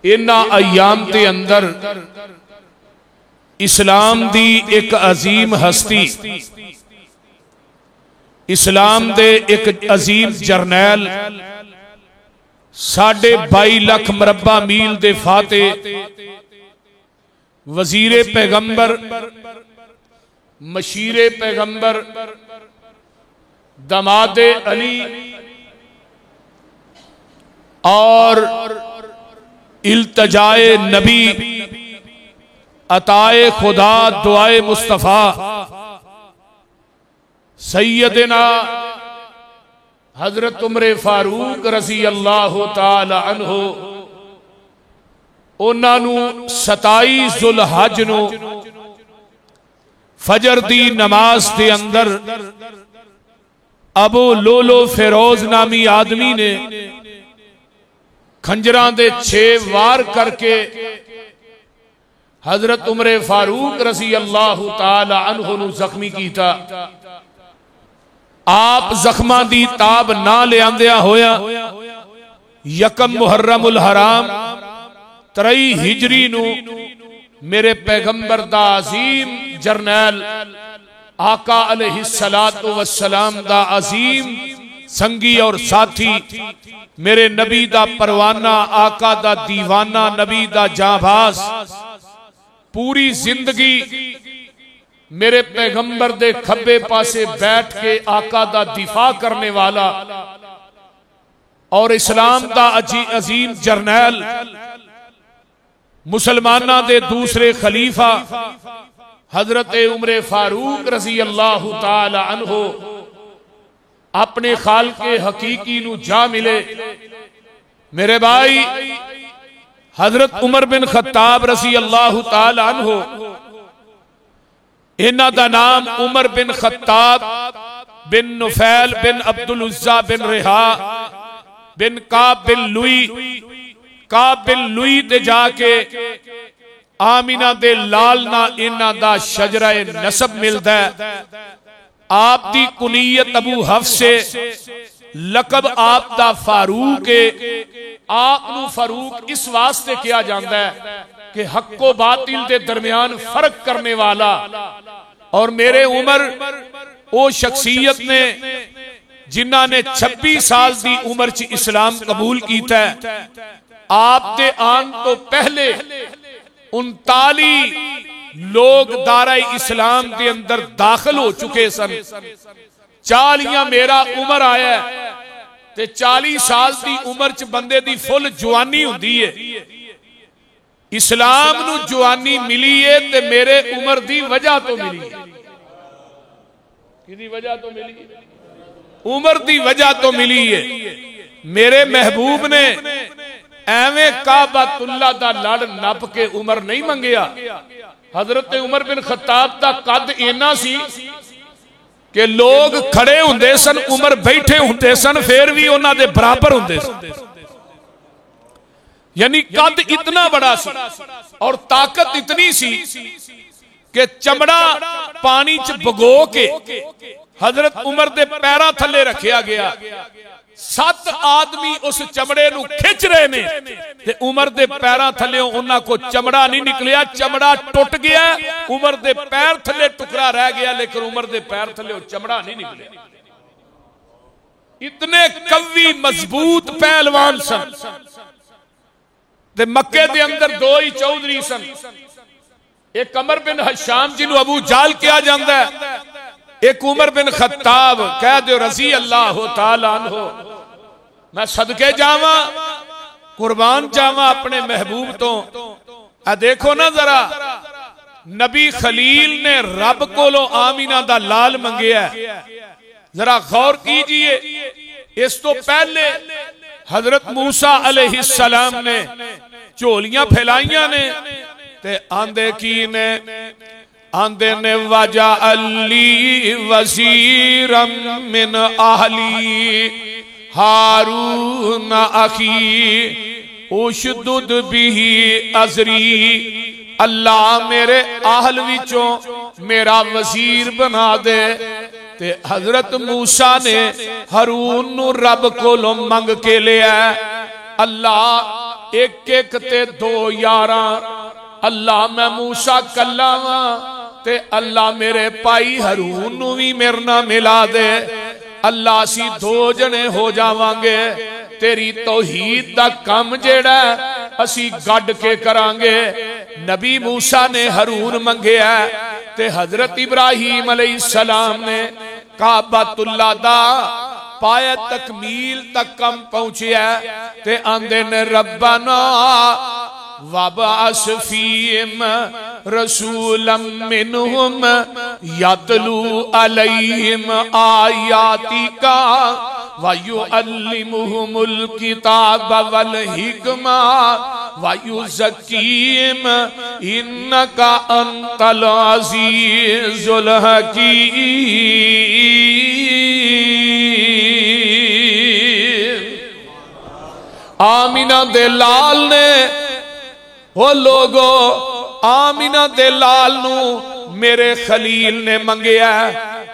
इन्हां अयाम के अंदर इस्लाम दी एक अजीम हस्ती, इस्लाम दे एक अजीम जरनैल, 22.5 लाख मरबा मील दे फाते, वजीरे पैगंबर, मशीरे पैगंबर, दमादे अली और इल्तजाए नबी, अताए खुदा, दुआए मुस्तफ़ा, सैयदना हजरत उमरे फारूक रज़ी अल्लाह ताला अन्हो, उन्हां 27 जुलहज नूं फजर दी नमाज के अंदर अबू लोलो फिरोज नामी आदमी ने खंजरां दे 6 वार करके हजरत उमरे फारूक रज़ी अल्लाह ताला अन्हु नूं जख्मी कीता। आप जख्मां दी ताब ना लियांदिया होया यकम मुहर्रमुल हराम 23 हिजरी नूं मेरे पैगंबर दा अजीम जरनैल आका अलैहिस्सलातु वस्सलाम दा अजीम संगी और साथी, मेरे नबी दा परवाना, आका दा दीवाना, नबी दा जाबाज, पूरी जिंदगी मेरे पैगंबर दे खब्बे पासे बैठ के आका दा दिफा करने वाला और इस्लाम दा अजीम जरनैल, मुसलमाना दे दूसरे खलीफा हजरत उमरे फारूक रज़ी अल्लाह ताला अन्हो अपने खालके हकीकी नू जा मिले। मेरे भाई हजरत उमर बिन खत्ताब रज़ी अल्लाह ताला अन्हो, इन्हां दा नाम उमर बिन खत्ताब बिन नुफैल बिन अब्दुल उज़्ज़ा बिन रिहा बिन काब बिन लुई, काब बिन लुई ते जाके आमिना दे लाल ना इन्हां दा शजरा नसब मिलदा है। आप दी कुनियत अबू हफ्स से, लकब आप दा फारूक है। आप नू फारूक इस वास्ते किया जाता है कि हक्को बातिल दे दरमियान फर्क करने वाला, और मेरे उमर ओ शख्सियत ने जिन्हां ने 26 साल दी उम्र च इस्लाम कबूल कीता है। आप दे आन तो पहले 39 लोग दाराए इस्लाम के अंदर दाखिल हो चुके सन। 40 मेरा उमर आया ते 40 साल की उम्र च बंदे दी फुल जवानी हुंदी है। इस्लाम नू जवानी मिली है ते मेरे उमर दी वजह तो मिली है। किदी वजह तो मिली है? उमर दी वजह तो मिली है। मेरे महबूब ने एवें काबातुल्ला दा लड़ नप के उमर नहीं मंगिया। हजरत उमर बिन खत्ताब दा कद इन्ना सी कि लोग खड़े हुंदे सन, उमर बैठे हुंदे सन, फिर भी उन्हां दे बराबर हुंदे सन। यानी कद इतना बड़ा सी और ताकत इतनी सी कि चमड़ा पानी च भगो के हजरत उमर दे पैरां थले रखिया गया। 7 आदमी उस चमड़े नू खिंच रहे ने ते उमर दे पैरां थले उन्हां को चमड़ा नहीं निकलिया, चमड़ा टुट गया। उमर दे पैर थले टुकड़ा रह गया, लेकिन उमर दे पैर थले चमड़ा नहीं निकलिया। इतने कवी मजबूत पहलवान सन। ते मक्के दे अंदर 2 ही चौधरी सन। एक अमर बिन हशाम जिन्हों अबू जाल किया जाता है, एक उमर बिन खत्ताब कह दो रज़ी अल्लाह ताला अन्हो। मैं सदके जावा, कुर्बान जावा अपने महबूब तो। आ देखो ना जरा, नबी खलील ने रब कोलों आमीना दा लाल मंगया। जरा गौर कीजिए, इस तो पहले हजरत मूसा अलैहिस्सलाम ने झोलियां फैलाइया ने ते आंदे की ने, आंदे ने वजा अली वज़ीरम मिन आहली हारून अखी उशदुद बिही अजरी। अल्लाह मेरे आहल विचों मेरा वजीर बना दे। ते हजरत मूसा ने हारून नू रब कोलों मंग के लिया। अल्लाह एक एक ते दो यारा, अल्लाह मैं मूसा कल्ला वा ते अल्लाह मेरे भाई हरू नू भी मेरे नाल मिला दे। अल्लाह असी दो जने हो जावांगे, तेरी तौहीद दा काम जेड़ा असी गड के करांगे। नबी मूसा ने हारून मंगया ते हजरत इब्राहीम अलैहिस्सलाम ने काबतुल्लाह दा पाया तकमील तक कम पहुंचया ते आंदे ने रब्बना वबअस फीहिम रसूलम मिनहुम यतलू अलैहिम आयातिका वयुअल्लिमुहुमुल किताब वल हिकमा वयुज़क्कीहिम इन्नका अंतल अज़ीज़ुल हकीम। आमीना दे लाल ने हो लोगो, आमीना दे लाल नू मेरे खलील ने मंगया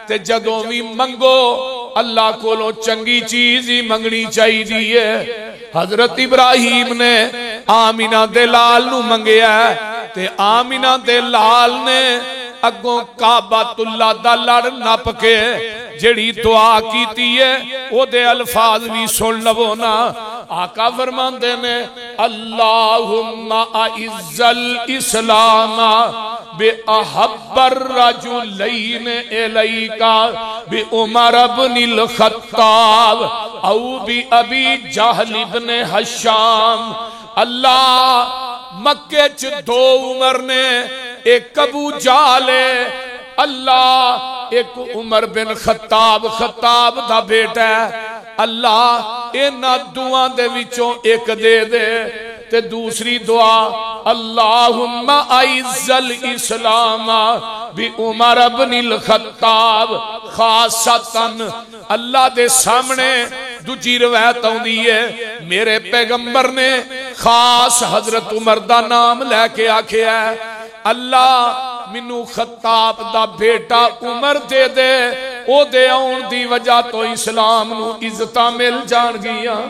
ते जदों भी मंगो अल्लाह कोलों चंगी चीज ही मंगनी चाहिए। हजरत इब्राहीम ने आमीना दे लाल नू मंगया ते आमीना दे लाल ने अगों काबतुल्लाह दा लड़ नप के जेड़ी दुआ कीती है ओदे अल्फाज भी सुन लवो ना। आका फरमांदे ने अल्लाहुम्मा अइज़्ज़ल इस्लाम बि अहब्बर रजुलैन इलैका बि उमर इब्निल खत्ताब औ बि अबी जहल इब्न हशाम। अल्लाह मक्के च दो उमर ने, एक अबू जाल अल्लाह एक उमर बिन खत्ताब, खत्ताब दा बेटा है। अल्लाह इन्हां दुआ दे विचों एक दे दे ते दूसरी दुआ अल्लाहुम्मा अइज़्ज़ल इस्लाम बि उमर इब्निल खत्ताब खासतन। अल्लाह दे सामने दूजी रवायत आउंदी है मेरे पैगंबर ने खास हजरत उमर दा नाम लैके आखिया अल्लाह मैनू खत्ताब दा बेटा उमर दे दे, ओदे आउण दी वजह तो इस्लाम नू इज्जतां मिल जाणगियां।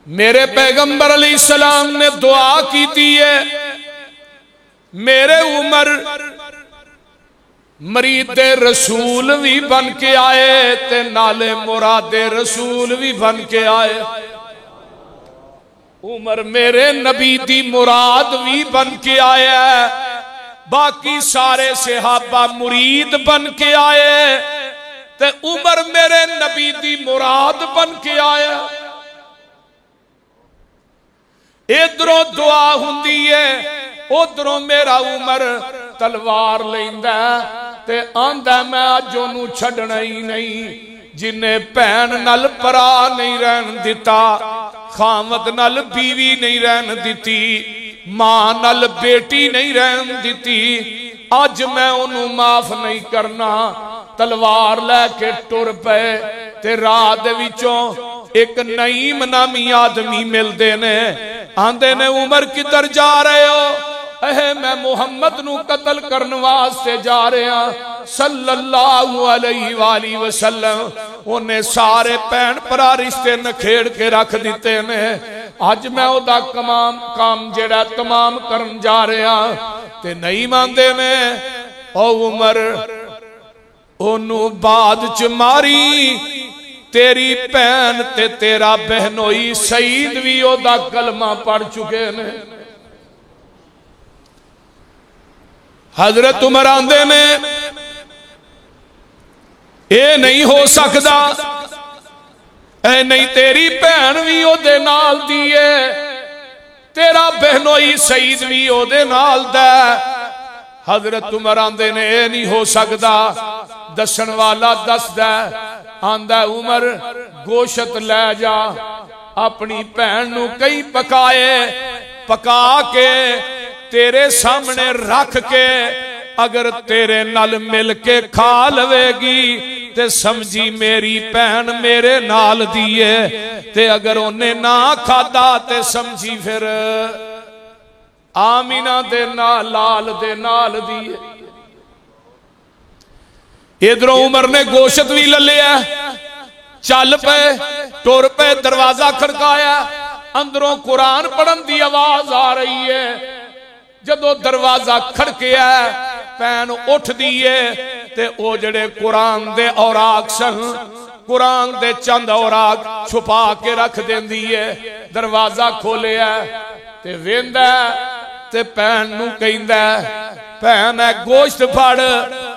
मेरे पैगंबर अलैहिस्सलाम ने दुआ कीती है मेरे उमर मरीदे रसूल भी बन के आए ते नाले मुरादे रसूल भी बन के आए। उमर मेरे नबी दी मुराद भी बन के आया, बाकी सारे सहाबा मुरीद बन के आए ते उमर मेरे नबी दी मुराद बन के आया। इधरों दुआ हुंदी है, उधरों मेरा उमर तलवार लैंदा ते आंदा मैं अज ओनू छड्डना ही नहीं। जिन्हें भैन नाल भरा नहीं रहन दिता, खामद नाल बीवी नहीं रहन दिती, मां नाल बेटी नहीं रहन दिती, अज मैं ओनू माफ नहीं करना। तलवार लैके टुर पे ते रात विचों एक नईम नामी आदमी मिलते ने, आंदे ने उमर किधर जा रहे हो? मैं मुहम्मद नू कतल करने वास्ते जा रहा सल्लल्लाहु अलैहि वसल्लम। उन्हें सारे भैन भरा रिश्ते नखेड़ के रख दिते ने, अज मैं ओदा काम जेड़ा तमाम करन जा रहा ते नहीं मानते ने। ओ उमर ओनू बाद च मारी, तेरी भैन ते तेरा बहनोई शहीद भी ओदा कलमा पढ़ चुके ने। हजरत उमर आंदे ने ये नहीं हो सकता, ऐ नहीं तेरी भैन भी ओदे नाल दी है, तेरा बहनोई शहीद भी ओदे नाल दा। हजरत उमर आंदे ने ये नहीं हो सकता। दसन वाला दसदा आंदा उमर गोशत लै जा, अपनी भैन नू कई पकाए, पका के तेरे सामने रख के अगर तेरे नाल मिल के खा लवेगी ते समझी मेरी भैन मेरे नाल दी है, ते अगर उन्हें ना खादा ते समझी फिर आमीना दे नाल लाल दे नाल दी है। इधरों उमर ने गोशत भी ले लिया, चल पे टुर पे, दरवाजा खड़काया, अंदरों कुरान पढ़न की आवाज आ रही है। जदों दरवाजा खड़किया भैन उठदी है ते ओ जड़े कुरान दे औराक सन, कुरान दे चंद औराक छुपा के रख देंदी है। दरवाजा खोलिया ते वेंदा ते भैन नूं कहंदा, भैन गोश्त फड़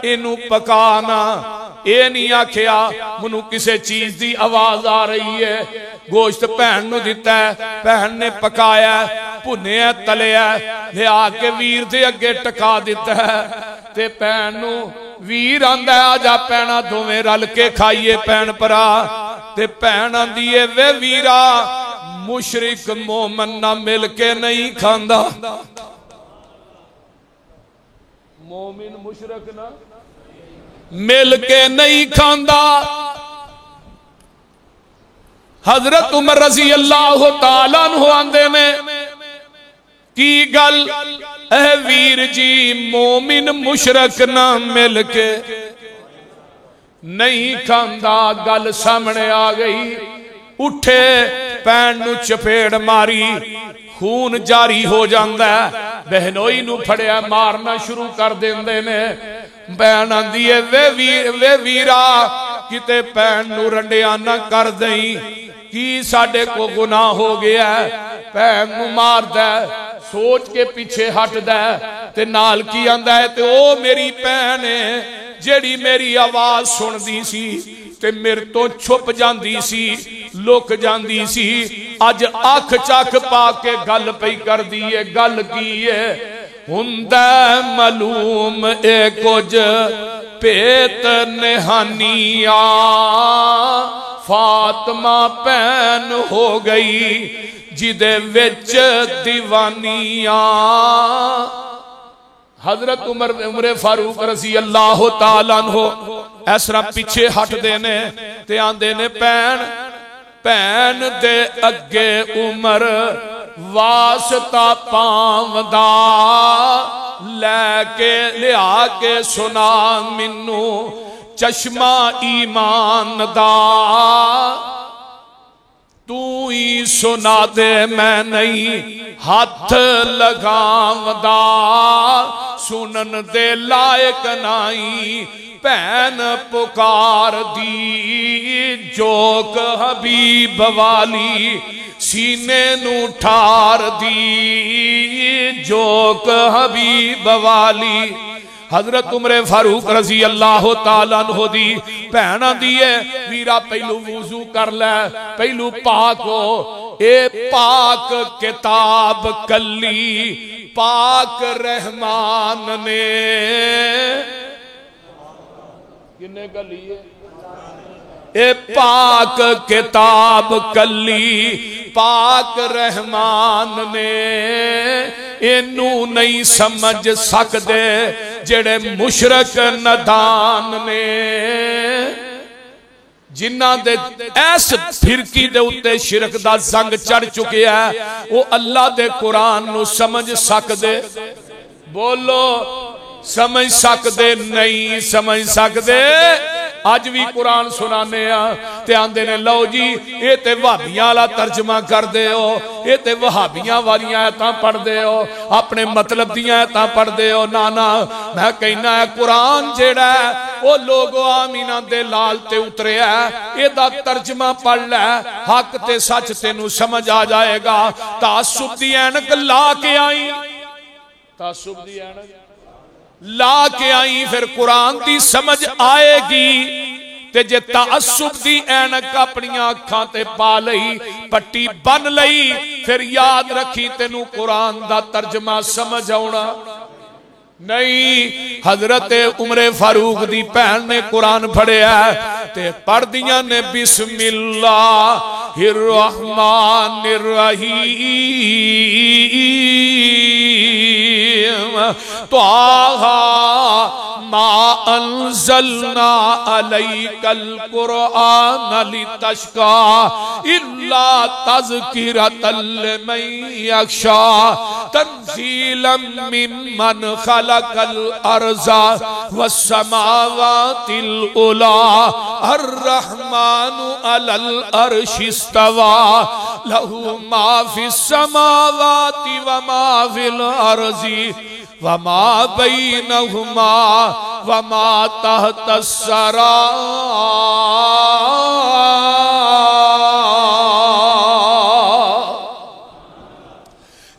इनू पकाना। ये नहीं आखिया मैनू किसी चीज की आवाज आ रही है। गोश्त भैन नूं दिता है, भैन ने पकाया, भुनिया तलिया, लिया के वीर दे अगे टका दिता है। ते भैन नूं वीर आंदा आजा भैणा दोवें रल के खाइए भैन भरा। ते भैन आंदी है वे वीरा मुशरिक मोमन ना मिल के नहीं खांदा। मोमिन मुशरिक ना मिल के नहीं खांदा। हजरत उमर रजी अल्लाह तआला अन्हु आंदे ने की गल ऐ वीर जी मोमिन मुशरिक ना मिल के नहीं खांदा। गल सामने आ गई। उठे पैन नू चपेड़ मारी, खून जारी हो जाता है। बहनोई नू फड़िया मारना शुरू कर देंदे ने। भैन आंदी है वे वीरा किते भैन नू रंडिया ना कर दई, की साडे को गुनाह हो गया। भैन नू मारदा, सोच के पीछे हटदा ते नाल की आंदा है, ते ओ मेरी भैन है जेड़ी मेरी आवाज सुनदी सी ते मेरे तो छुप जांदी सी, लुक जांदी सी। अज अख चख पा के गल पई कर दी है। गल की है हुंदा मालूम ए कुछ भेत निहानिया, फातिमा भैन हो गई जिदे विच दीवानिया। हजरत उमर फारूक रजी अल्लाह तआला अन्हु इस तरह पीछे हटदे ने ते आंदे ने भैन भैन दे अगे उमर वास्ता पावदा, लैके लिया के सुना मिनू चश्मा ईमान दा। तू ही सुना दे मैं नहीं हाथ लगावदा, सुनन दे लायक नाई भैन पुकार दी। जोक हबीब वाली सीने नू ठार दी, जोक हबीब वाली। हजरत उमरे फारूक रजी अल्लाह तआला अन्हु दी भैन आंदी है वीरा पहलू वुजू कर ले, पहलू पाक हो। ए पाक किताब कली पाक रहमान ने किन्ने कली है। ए पाक किताब कली पाक रहमान ने, इनू नहीं समझ सकते जेड़े मुशरक नदान ने। जिन्हां दे ऐस फिरकी दे उत्ते शिरक दा जंग चढ़ चुके है, वो अल्लाह दे कुरान नू समझ सकते। बोलो समझ सकते नहीं समझ सकते। अज भी कुरान सुनाने ते आंदे ने लो जी ये ते वहाबियां वाला तर्जमा कर दे हो, ये ते वहाबियां वालियां आयतां पढ़दे हो, अपने मतलब दियां आयतां पढ़दे हो। ना ना मैं कहना है कुरान जेड़ा है वो लोगो आमीना दे लाल ते उतरिया, एदा तर्जमा पढ़ लै, हक ते सच तेनू समझ आ जाएगा। तासुब दी ऐनक ला के आई, तासुब दी ऐनक ला के आई, फिर कुरान दी समझ आएगी। ते जे तासुब दी ऐनक अपनी अखां ते पा लई, पट्टी बन लई, फिर याद रखी तेनू कुरान दा तर्जमा समझ आउणा नहीं। हजरत उमरे फारूक दी भैन ने कुरान पढ़िया ते पढ़ दियां ने बिस्मिल्लाहिर रहमानिर रहीम त्वाहा मा अंज़लना अलैकल कुरआन लितश्का इल्ला तज़किरतल लिमन यख्शा। तंजीलम मिम्मन खलकल अर्ज़ा वस्समावातिल उला अर्रहमानु अलल अर्शि इस्तवा लहू मा फिस समावाति व मा फिल अर्ज़ि व मा बैनहुमा व मा तहतस सरा।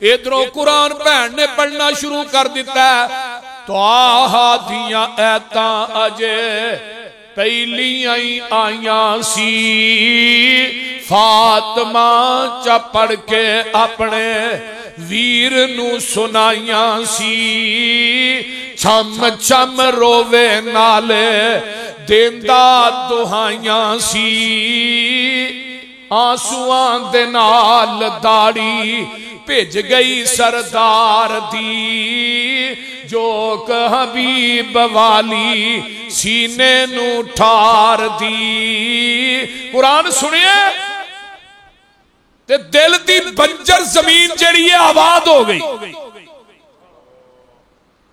इधरों कुरान भैन ने पढ़ना शुरू कर दिता तो आहा दियां ऐतां अजे पहलियां ही आईया सी। फातिमा चा पढ़ के अपने वीर नू सुनाइया सी। छम छम रोवे नाले देंदा दुहाइया सी। आंसुआं दे नाल दाड़ी भेज गई सरदार दी। जोक हबीब वाली सीने नू ठार दी। कुरान सुनिए ते दिल दी बंजर जमीन जड़ी है आबाद हो गई।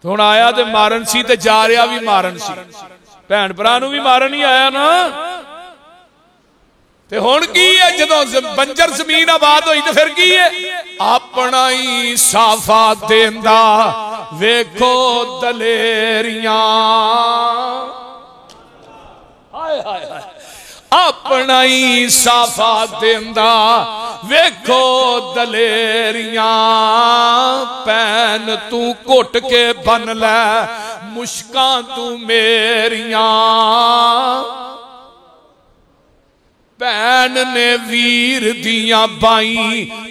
हुण आया ते मारन सी ते जा रहा भी मारन सी। भैन भरा नू भी मारन ही आया ना। ते हुण की है जदों बंजर जमीन आबाद हुई तो फिर की है? अपना ही साफा देंदा वेखो दलेरियां। हाय हाय हाय। अपना ही साफा देंदा वेखो दलेरियां। पैन तू घुट के बन लै मुश्कां तू मेरियां। भैन ने वीर दियां बाई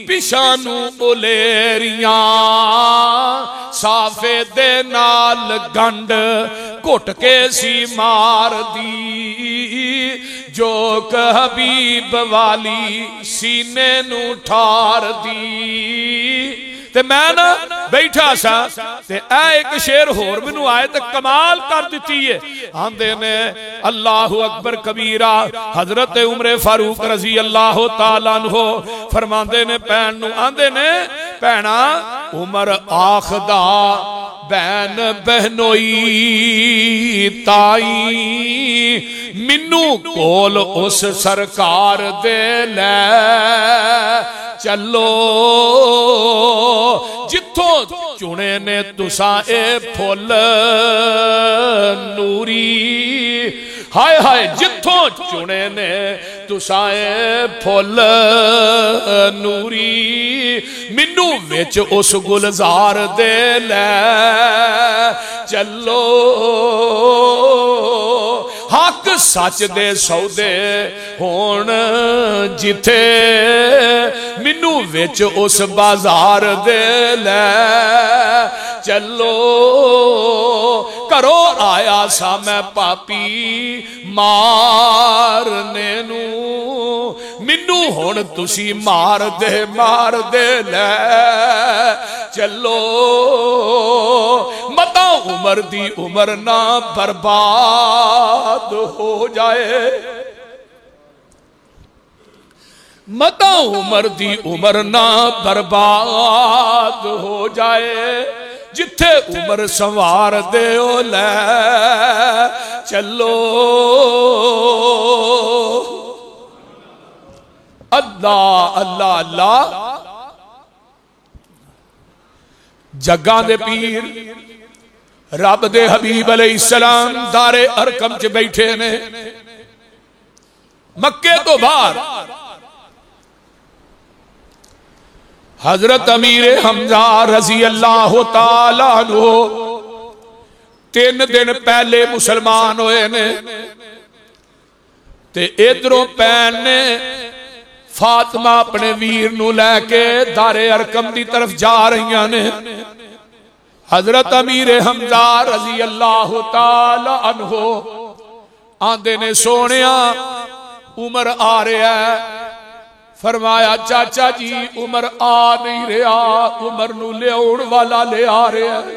पिछानू उलेरियां। साफे दे नाल गंड घुट के सी मार दी। जोक हबीब वाली सीने नू ठार दी। ते मैं ना बैठा सा ते एक शेर होर मैनू आए ते कमाल कर दी है। आंदे ने अल्लाहु अकबर कबीरा। हजरत उमर फारूक रजी अल्लाह तआला अन्हु फरमांदे ने भैन नू, आंदे ने भैणा उमर आखदा भैन बहनोई ताई मिनू कोल उस सरकार दे ले चलो। जिथों चुने ने तुसा ए फुल नूरी। हाय हाय जिथों चुने ने तुसा ए फुल नूरी। मिनू विच उस गुलजार दे ले चलो। हक सच दे सौदे होण जिथे मिनू विच उस बाजार दे ले चलो। घरों आया सा मैं पापी मारने नू। मिनू हुण तुसी मार दे ले चलो। मता उमर दी उमर ना बर्बाद हो जाए। मता उमर दी उमर ना बर्बाद हो जाए। जिथे उमर संवार दे ओ ले चलो। अल्लाह अल्लाह अल्लाह। जग्गा दे पीर रब दे हबीब अलैहिस्सलाम दारे अरकम च बैठे ने। मक्के तो बाहर हजरत अमीर हमजा रजी अल्लाह तआला अन्हु 3 दिन पहले मुसलमान होए ने। ते इधरों भैन ने फातिमा अपने वीर नू लैके दारे अरकम की तरफ जा रही ने। हजरत अमीर हमजा रजी अल्लाह तआला अन्हु आंदे ने सोनिया उमर आ रहा है। फरमाया चाचा जी उमर आ नहीं रहा। उमर नू लियाउण वाला ले आ रहा है।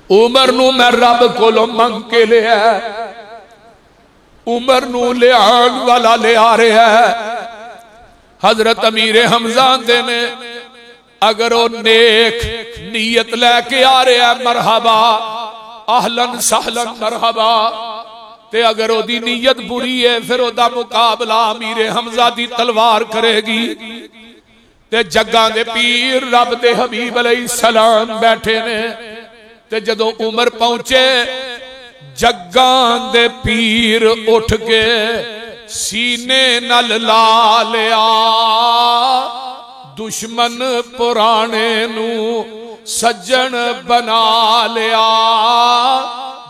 उमर नू मैं रब कोलों मंग के लिया। उमर नू लियान वाला ले आ रहा है। हजरत अमीर हमजा आंदे ने अगर वो नेक नीयत लैके आ रहा है मरहबा आहलन सहलन मरहबा, ते अगर ओदी नीयत बुरी है फिर ओदा मुकाबला अमीर हमजा दी तलवार करेगी। ते जग्गां दे पीर रब दे हबीब अलैहिस्सलाम बैठे ने, ते जदों उमर पहुंचे जग्गां दे पीर उठ के सीने नल ला लिया, दुश्मन पुराने नू सज्जन बना लिया,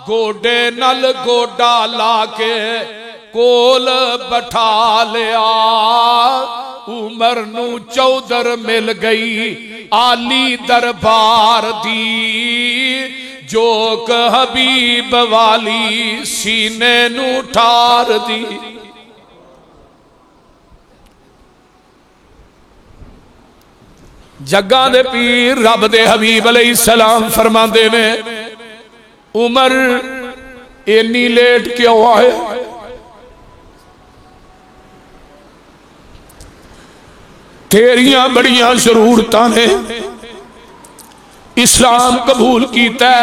गोडे नल गोडा ला के कोल बैठा लिया। उमर नू चौधर मिल गई आली दरबार दी, जोक हबीब वाली सीने नू ठार दी। जग्गां दे पीर रब दे हबीब अलैहिस्सलाम फरमांदे ने उमर इन्नी लेट क्यों आए? तेरियां बड़ियां जरूरतां ने, इस्लाम कबूल कीता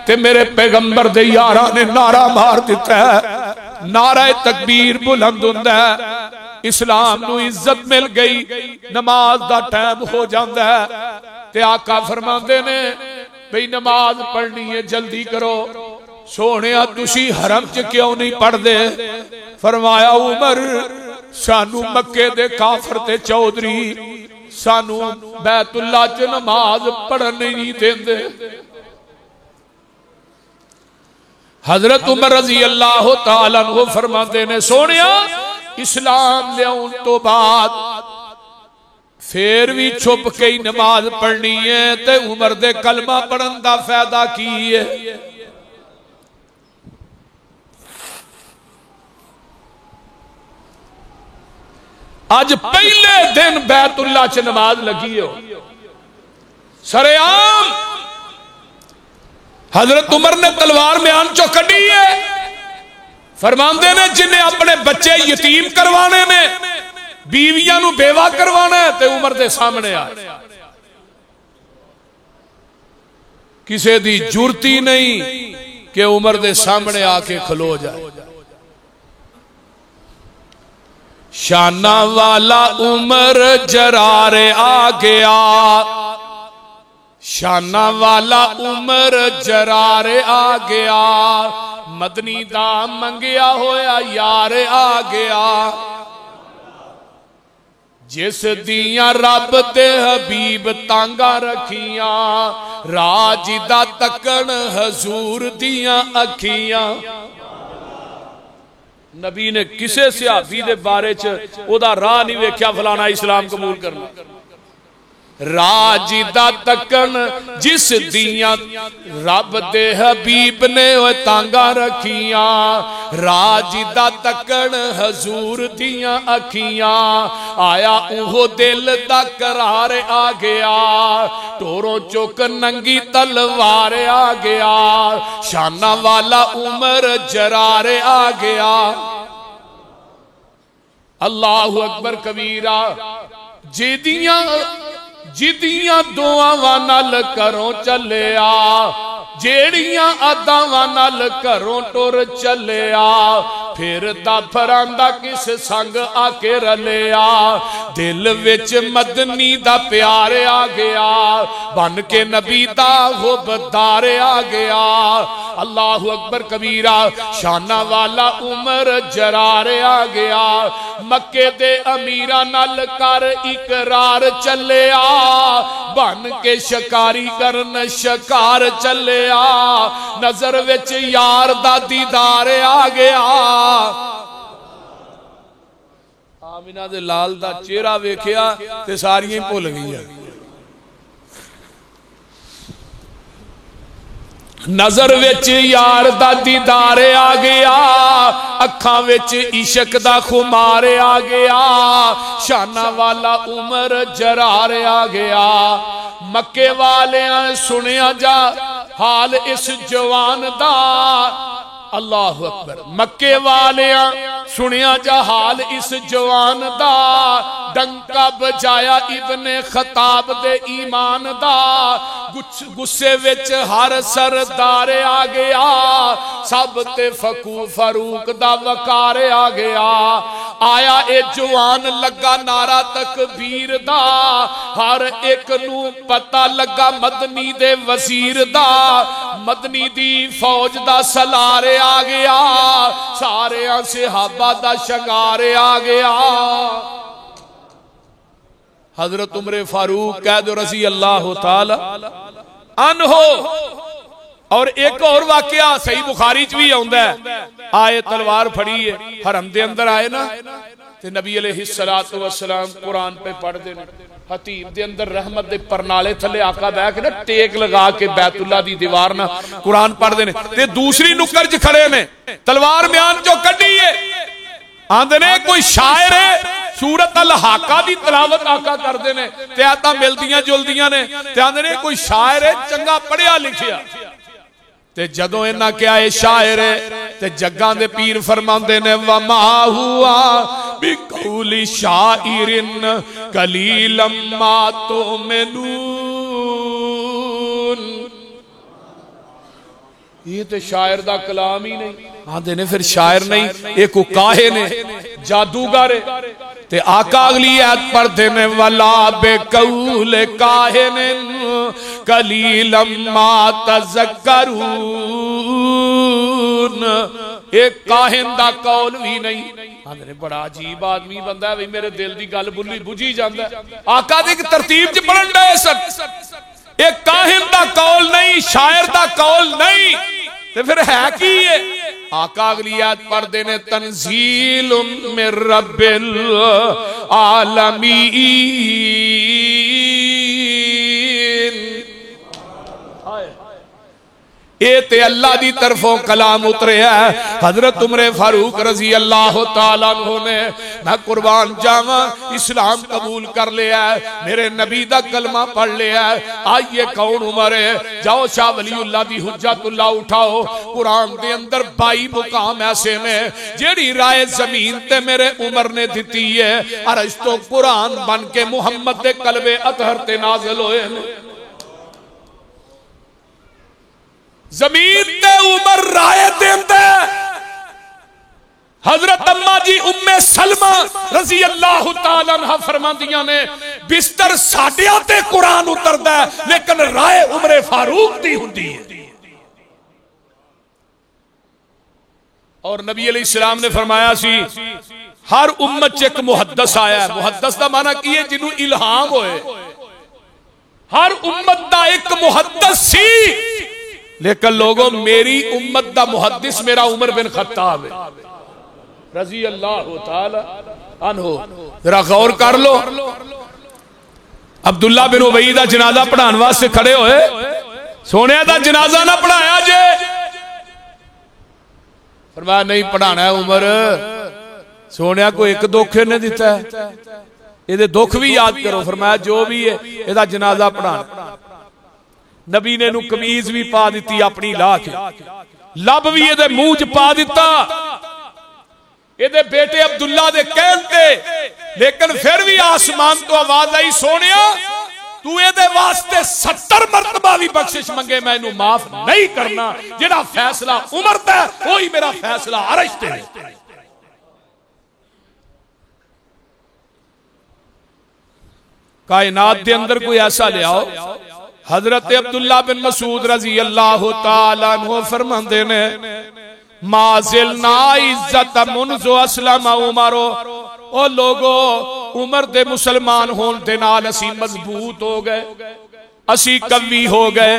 ते मेरे पैगंबर दे यारां ने नारा मार दिता है, नारा तकबीर बुलंद हुंदा है, इस्लाम नू इज्जत मिल गई, नमाज दा टाइम हो जाता है। ते आका फरमांदे ने भाई नमाज पढ़नी है जल्दी करो। सोने तुसी हरम च क्यों नहीं पढ़दे? फरमाया उमर सानू मक्के दे काफर ते चौधरी सानू बैतुल्ला च नमाज पढ़न नहीं देंदे। हजरत उमर रजी अल्लाह तआला अन्हु फरमाते ने सोनिया इस्लाम लियाउन तो बाद फिर भी छुप के ही नमाज पढ़नी है, ते उमर दे कलमा पढ़न दा फायदा की है? आज पहले दिन बैतुल्ला च नमाज लगी हो सरेआम, हजरत उमर ने तलवार म्यान चो कढ़ी है। फरमांदे ने जिन्हें अपने बच्चे यतीम करवाने ने, बीवियां नू बेवा करवाना है, ते उमर दे सामने आ किसे दी जुरती नहीं कि उमर दे सामने आके खलो जाए। शाना वाला उमर जरारे आ गया, शाना वाला उमर जरारे आ गया, मदनी दा मंगिया होया यार आ गया। जिस दिया रब ते हबीब तांगा रखियां, राज दा तकन हजूर दिया अखियां। नबी ने किसे सहाबी दे बारे च ओदा राह नहीं वेख्या फलाना इस्लाम कबूल करना। राज दा तकन जिस दिया रब दे हबीब ने तांगा रखियां, राज दा तकन हजूर दिया अखियां। आया उहो दिल दा करार आ गया, टोरों चुक नंगी तलवार आ गया, शाना वाला उमर जरारे आ गया। अल्लाहु अकबर कबीरा। जिदियां दुआवां नाल घरों चलिया, जेड़ियां अदावां नाल घरों टुर चलिया, फिर दा फरांदा किस संग आके रलिया। दिल विच मदनी दा प्यार आ गया, बन के नबी दा हुब्बदार आ गया। अल्लाहु अकबर कबीरा। शाना वाला उमर जरार आ गया, मक्के दे अमीरा नाल कर इकरार चलिया, बन के शिकारी करन शिकार चलिया। नजर विच यार दा दीदार आ गया। आमिना दे लाल दा चेहरा वेखिया ते सारियां भुल गईयां। नजर विच यार दा दीदार आ गया, अखां विच इश्क दा खुमार आ गया। शाना वाला उमर जरार आ गया। मक्के वालियां सुनिया जा हाल इस जवान दा, अल्लाह अकबर। मक्के वालिया सुनिया जा हाल इस जवान दा, डंका बजाया इब्ने खताब दे ईमान दा। गुस्से विच हर सरदार आ गया, सब ते फकू फारूक दा वकार आ गया। आया ए जवान लगा नारा तकबीर दा, हर एक नू पता लगा मदनी दे वजीर दा। मदनी दी फौज दा सलारे आ गया, सारे सहाबा दा शंगार आ गया। हजरत उमर फारूक कह दो रजी अल्लाह ताला अन्हो। और एक और वाकया सही बुखारी च भी आउंदा है, आए तलवार फड़ी है, हरम दे अंदर आए ना ते नबी अलैहिस्सलातु वस्सलाम कुरान पे पढ़दे ने, हतीम दे अंदर रहमत दे परनाले थले आका बैठ के ना टेक लगा के बैतुल्ला दी दीवार ना कुरान पढ़दे ने, ते दूसरी नुक्कर च खड़े ने, तलवार म्यान चो कड्डी है, आंदे ने कोई शायर है, सूरत अल हाका दी तलावत आका करदे ने, ते आयतां मिलदियां जुलदियां ने, ते आंदे ने कोई शायर है चंगा पढ़िया लिखिया। ते जदों इन्हां क्या है शायर है, ते जग्गां दे पीर फरमांदे ने वमा हुआ बिकौली शाइरिन कलीलम मा तुमिनून। ये तो शायर दा कलाम ही नहीं, आंदे ने फिर शायर नहीं, एक काहे ने जादूगर है। ते आका अगली आयत पढ़ते ने वला बेकौल काहिन कलीलम मा तज़क्करून। एक काहिन दा कौल भी नहीं। आंदे बड़ा अजीब आदमी बंदा है, मेरे दिल दी गल बुली बुझी जांदा है। आका दी तरतीब च पढ़न दे सन, एक काहिन दा कौल नहीं, शायर दा कौल नहीं, ते फिर है की है? आका अगली आयत पढ़दे ने तंजीलुम मिर रब्बिल आलमीन। ये ते अल्लाह दी तरफों कलाम उतरे है। हजरत उमर फारूक रजी अल्लाह तआला अन्हु ने, मैं कुर्बान जावा, इस्लाम कबूल कर लिया है, मेरे नबी दा कलमा पढ़ लिया है। आइए कौन उमर है, जाओ शाह वलीउल्लाह दी हुज्जतुल्लाह उठाओ। कुरान दे अंदर 22 मुकाम ऐसे ने जेड़ी राय जमीन ते मेरे उमर ने दिती है। अरश तो कुरान बन के मुहम्मद दे कलबे अतहर ते नाज़िल होए ने। जमीन ते उमर राय देंदे। हजरत अम्मा जी उम्मे सलमा रजी अल्लाह तआला अन्हा फरमांदियां ने, बिस्तर साडियां ते कुरान उतरदा है, लेकिन राय उमर फारूक दी हुंदी है। और नबी अलैहिस्सलाम ने फरमाया सी हर उम्मत च एक मुहद्दस आया। मुहद्दस दा माना की है? जिन्हों इल्हाम होए। हर उम्मत दा एक मुहद्दस सी, लेकिन लोगों मेरी उम्मत दा मुहद्दिस मेरा उमर बिन खत्ताब है रजी अल्लाह तआला अन्हु। जरा गौर कर लो, अब्दुल्ला बिन उबई दा जनाजा पढ़ाने वास्ते खड़े होए, सोने दा जनाजा ना पढ़ाया जे, फरमाया नहीं पढ़ाना है उमर। सोने को एक दुख इन्हें दिता है, ये दुख भी याद करो। फरमाया जो भी है ਇਹਦਾ जनाजा पढ़ाना। नबी ने कमीज भी पा दी अपनी ला के, लब भी ये मुंह च पा दिता ये बेटे अब्दुल्ला दे कहते, लेकिन फिर भी आसमान तो आवाज आई, सोनिया तू ये वास्ते 70 मरतबा भी बख्शिश मंगे मैं इनू माफ नहीं करना। जेड़ा फैसला उमर दा वही मेरा फैसला अरश ते है। कायनात के अंदर कोई ऐसा ले आओ। हजरत अब्दुल्ला बिन मसूद रजी अल्लाह तआला अन्हु फरमांदे ने, माजिल ना इज्जत मुनजो असलम उमरो। ओ लोगो उमर दे मुसलमान होने दे नाल असी मजबूत हो गए, असी कवी हो गए।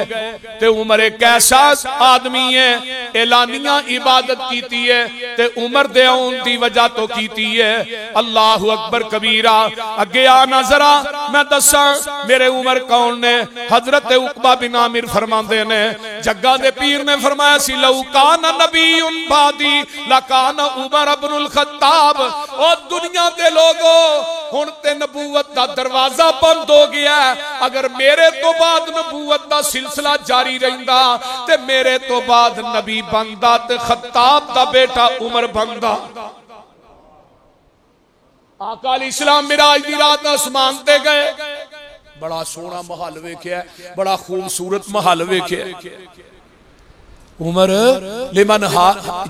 ते उमर एक ऐसा आदमी है, एलानिया इबादत कीती है ते उमर दे आउन दी वजह तो कीती है। अल्लाहु अकबर कबीरा। अगे आना जरा मैं दसा मेरे उमर कौन ने। हजरत उकबा बिन आमिर फरमाते ने जग्गा दे पीर ने फरमाया सी लौ कान नबीउन बादी लकान उमर इब्नुल खत्ताब। और दुनिया दे लोगो हुण ते नबूवत दा दरवाजा बंद हो गया। अगर मेरे तो बाद नबूवत दा सिलसिला जारी रहिंदा ते मेरे तो बाद नबी बनदा ते खत्ताब दा बेटा उमर बनदा। आका इस्लाम मिराज दी रात आसमान ते गए। बड़ा सोहना महल वेख्या, बड़ा खूबसूरत महल वेख्या। उमर लिमन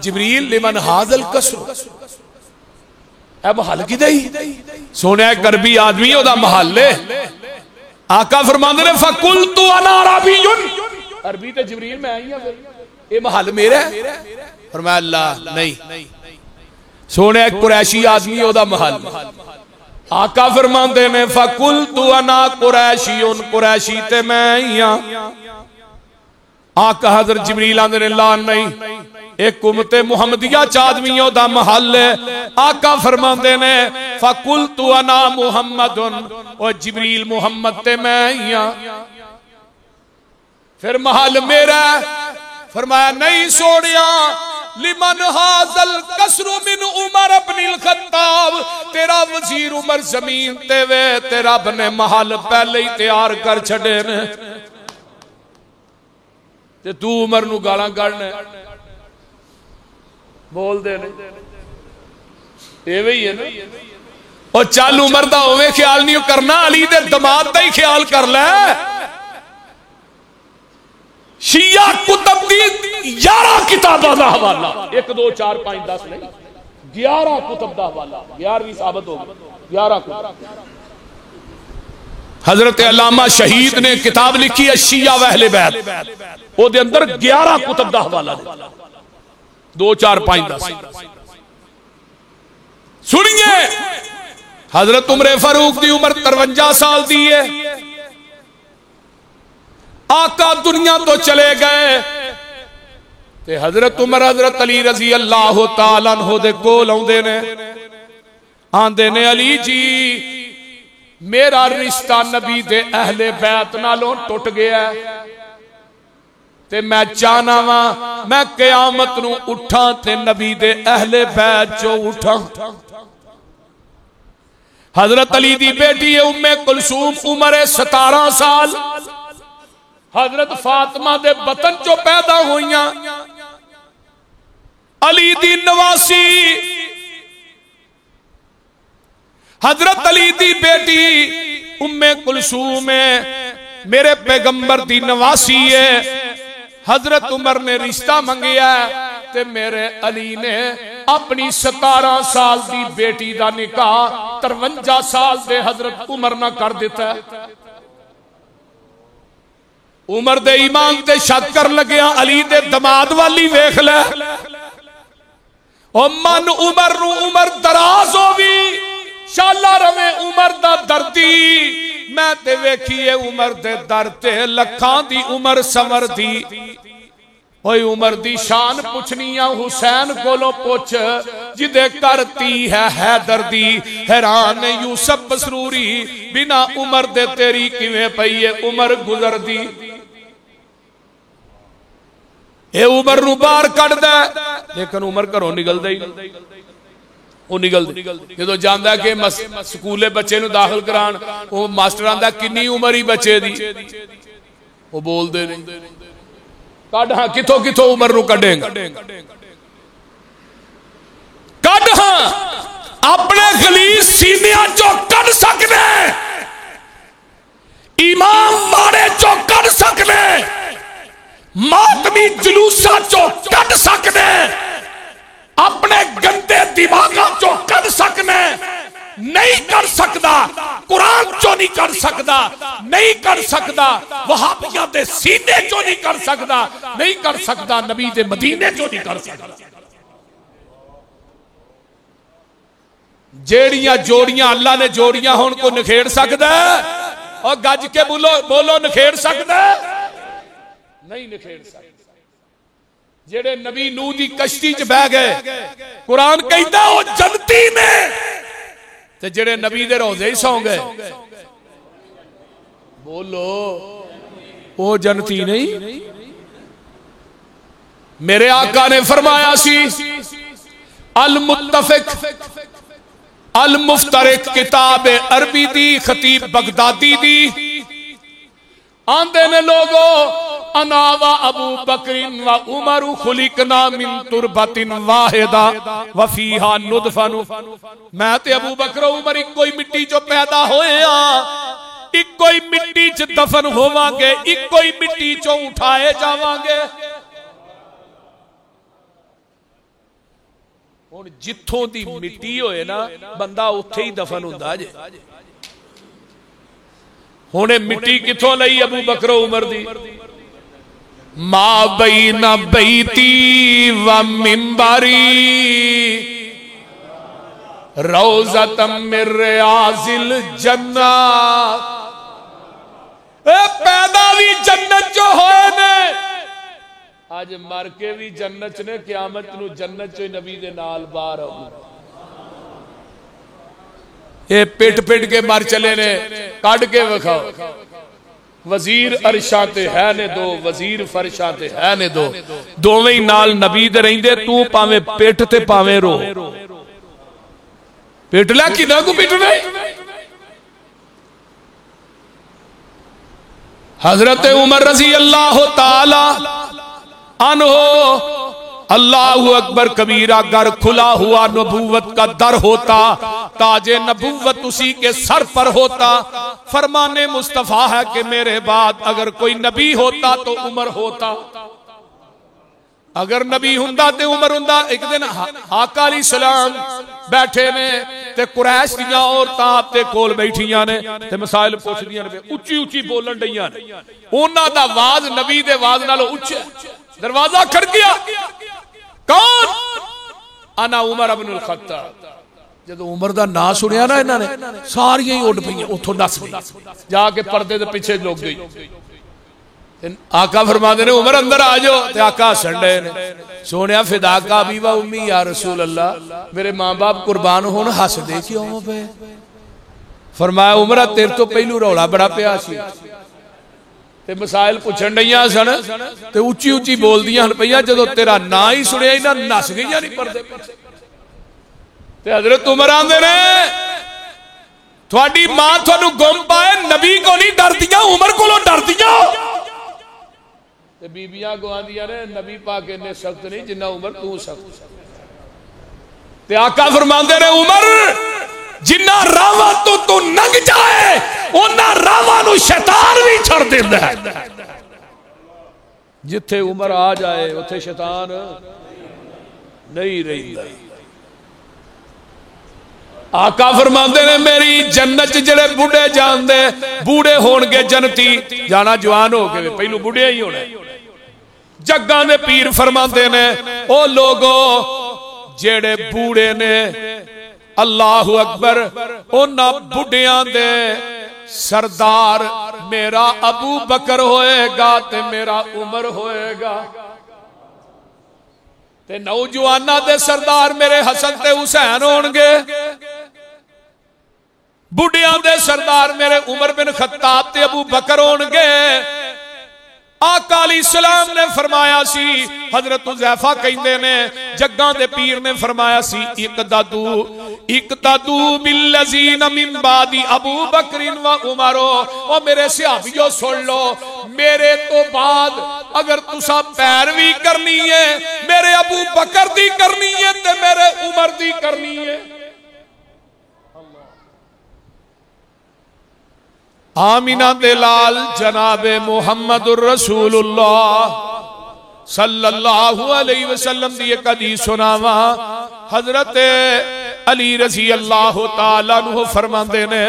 जिबरील लिमन हाजल कसर ए महल किदा ही सोने करबी आदमी ओदा महल है। आका फरमांदे ने फकुल तू अना अरबीयुन अरबी ते जिबरील मैं आई हां ये महल मेरा है। फरमाया अल्लाह नहीं सोने कुरैशी आदमी ओदा महल। आका फरमांदे ने फकुल तू अना कुरैशियुन कुरैशी ते मैं आई हां। आका हजरत जिबरील आंदे ने ला नहीं एक उम्मते मुहम्मदिया चादमियों दा महल है। आका फरमांदे ने फकुल तू अना मुहम्मदुन और जिबरील मुहम्मद ते मैं ही हां। फिर महल मेरा। फरमाया नहीं सोनिया लिमन हाजल कसरु मिन उमर इब्नुल खत्ताब तेरा वजीर उमर जमीन ते वे तेरा रब ने महल पहले ही तैयार कर छड़े ने ते तू उमर नू गालां कढना बोल दे एवे ही है ना। और चल उमर दा होवे ख्याल नहीं करना अली दे दमाद दा ही ख्याल कर ले। शिया कुतब दी 11 किताबां दा हवाला 1 2 4 5 10 नहीं 11 कुतब दा हवाला 11वीं साबित हो गई 11 कुतब। हजरत अल्लामा शहीद ने किताब लिखी है शिया व अहले बैत ओदे अंदर 11 कुतब दा हवाला 2 4 5 10 सुनिए। हजरत उमर फारूक की उम्र 53 साल दी है। आका दुनिया तो चले गए ते हजरत उमर हजरत अली रजी अल्लाह तआला अन्हु दे कोल आउंदे ने आंदे ने अली जी मेरा रिश्ता नबी दे अहले बैत नालों टुट गया ते मैं चाहना वा मैं कयामत नू उठा ते नबी दे अहले बैत चो उठा। हजरत अली दी बेटी है उम्मे कुलसूम उम्र 17 साल। हजरत फातिमा दे बतन चो पैदा हुईयां। अली दी नवासी हजरत अली दी बेटी उम्मे कुलसूम है मेरे पैगंबर दी नवासी है। हजरत उमर ने रिश्ता मंगिया ते मेरे अली ने अपनी 17 साल दी बेटी दा निकाह 53 साल दे हजरत उमर ना कर दिता। उमर दे ईमान ते शक कर लग्या अली दे दमाद वाली वेख ले ओ मन उमर नू उमर दराज होवी शाला रवे उमर दा दर्दी। मैं ते वेखीए उमर दे दर ते लखां दी उमर संवर दी। ओए उमर दी शान पुछनी आ हुसैन कोलों पुछ जिदे करती है हैदर दी। हैरान यूसुफ बसरूरी बिना उमर दे तेरी किवें पई है उमर गुजर दी। ए उमर नू बाहर कढदा लेकिन उमर घरों निकलदा ही वो निकलदे जो जांदा कि स्कूले बच्चे नू दाखिल करान वो मास्टर आंदा किन्नी उमर ही बच्चे दी वो बोलदे नहीं कढ़ हाँ किथों किथों उमर नू कढ़ेगा कढ़ हाँ अपने गलीस सीनिया चो कढ़ सकने इमाम मारे चो कढ़ सकने मातमी जुलूसा चो कढ़ सकने अपने गंदे दिमागा चो कढ़ सकने नहीं कर सकता कुरान चो नहीं कर सकता नहीं कर सकता वहाबियां दे सीने चो नहीं कर सकता नहीं कर सकता नबी दे मदीने चो नहीं कर सकता। जेड़ियां जोड़ियां अल्लाह ने जोड़ियां होन को नखेड़ सकता है और गज के बोलो बोलो नखेड़ सकता है नहीं नखेड़ सकता। जेड़े नबी नूह दी कश्ती च बह गए कुरान कहता वो जन्नती ने ते जेड़े नबी दे रोजे ही सौ गए बोलो, वो जनती नहीं। मेरे आका ने फरमाया सी अल मुत्तफिक अल मुफ्तरिक किताब अरबी दी खतीब बगदादी दी आंदे ने लोगो अनावा अबू बकरिन व उमर खुलिकना मिन तुरबतिन वाहिदा व फीहा नुदफन। मैं ते अबू बकर उमर इको ही मिट्टी चो पैदा होए आ, इको ही मिट्टी च दफन होवांगे, इको ही मिट्टी चो उठाए जावांगे। हुण जिथों दी मिट्टी होए ना बंदा उत्थे ही दफन हुंदा जे। हुणे मिट्टी किथों लई अबू बकर उमर दी? मा बैना बैती व मिंबरी रौज़तम मिन रियाज़िल जन्नत। पैदा भी जन्नत चो होए ने, आज मर के भी जन्नत ने, क़यामत नूं जन्नत चो नबी दे नाल बाहर आऊं। ये पिट पिट के मर चले ने, कट के विखाओ। वजीर अरशा ते है ने दो, वजीर फरशा ते है ने दो, दोवें ही नाल नबी दे रहिंदे। तू पावे पिट ते पावे रो, पिट ला कि ना को पिटना। हजरत उमर रजी अल्लाह ताला अन्हो, अल्लाहु अकबर कबीरा, घर खुला हुआ नबूवत का दर होता, ताजे नबूवत उसी के सर पर होता। फरमाने मुस्तफा है कि मेरे बाद अगर कोई नबी होता तो उमर होता, अगर नबी हुंदा ते उमर हुंदा। एक दिन आका अलैहि सलाम बैठे ने ते कुरैश दियां औरतां आपदे कोल बैठियां ने ते मसाइल पुछदियां ने, उच्ची उच्ची बोलन डईयां ने। उन्हां दा आवाज नबी दे आवाज नालों उच्चा। दरवाजा खड़किया, कौन? अना उमर अब्नुल खत्ताब। जदों उमर दा नाम सुनिया ना इन्हां ने, सारियां ही उड़ पईयां, उथों नस गई, जाके पर्दे दे पीछे लुक गई। आका फरमाते ने उमर अंदर आ जाओ, ते आका हसन डे ने, सोनिया फिदा का अबी व उम्मी या रसूल अल्लाह, मेरे मां बाप कुर्बान होन, हसदे क्यों पे? फरमाया उमर तेरे तो पहलू रौला बड़ा पिया सी ते मसाइल पुछन डईयां सन ते उच्ची उच्ची बोलदियां हन पईयां, जदों तेरा ना ही सुनिया इन्हां नस गईयां नहीं पर्दे पीछे। ते हजरत उमर आंदे ने थोड़ी मां थानू गुम पाए, नबी को नहीं डरदियां, उमर कोलों डरदियां। ते बीबियां गवांदियां ने नबी पाक इन्ने सख्त नहीं जिन्ना उमर तू सख्त। ते आका फरमांदे ने उमर जिन्ना रावा तू नंग जाए उन्ना रावा नू शैतान भी छड़ देंदा है। जिथे उमर आ जाए उथे शैतान नहीं रहिंदा। आका फरमांदे ने मेरी जन्नत जेड़े बूढ़े जांदे, बूढ़े होणगे जन्नती, जाना जवान हो के पहलू बूढ़े ही होना। जग्गां दे पीर फरमांदे ने ओ लोगो जेड़े बूढ़े ने, अल्लाह अकबर, उन्हां बुढ़ियां दे सरदार मेरा अबू बकर होएगा ते मेरा उमर होएगा, ते नौजवाना दे सरदार मेरे हसन ते हुसैन होणगे, बुढ़ियां दे सरदार मेरे उमर बिन खत्ताब ते अबू बकर होणगे। आका अलैहिस्सलाम ने फरमाया सी, हजरत हुज़ैफा कहंदे ने जग्गां दे पीर ने फरमाया सी इक़तदू बिल्लज़ीना मिन बादी अबू बकरिन व उमर। ओ मेरे सहाबियों सुन लो, मेरे तो बाद अगर तुसा पैरवी करनी है मेरे अबू बकर दी करनी है ते मेरे उमर दी करनी है। आमीना दे लाल जनाबे मुहम्मदुर रसूलुल्लाह सल्लल्लाहु अलैहि वसल्लम दी एक हदीस सुनावा। हजरत अली रज़ी अल्लाह तआला अन्हु फरमांदे ने,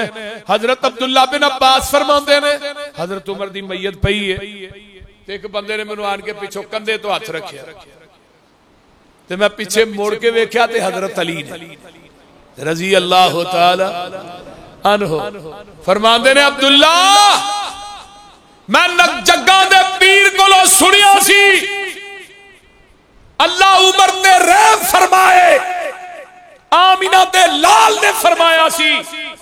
हजरत अब्दुल्ला बिन अब्बास फरमांदे ने हजरत उमर दी मैयत पई है ते एक बंदे ने मैनू आन के पिछों कंधे तो हथ रखिया ते मैं पीछे मुड़ के वेख्या ते हजरत अली ने रज़ी अल्लाह तआला अन्हु फरमांदे ने अब्दुल्ला मैं जग्गां दे पीर कोलों सुनिया सी अल्लाह उमर ने रहम फरमाए, आमीना दे लाल ने फरमाया सी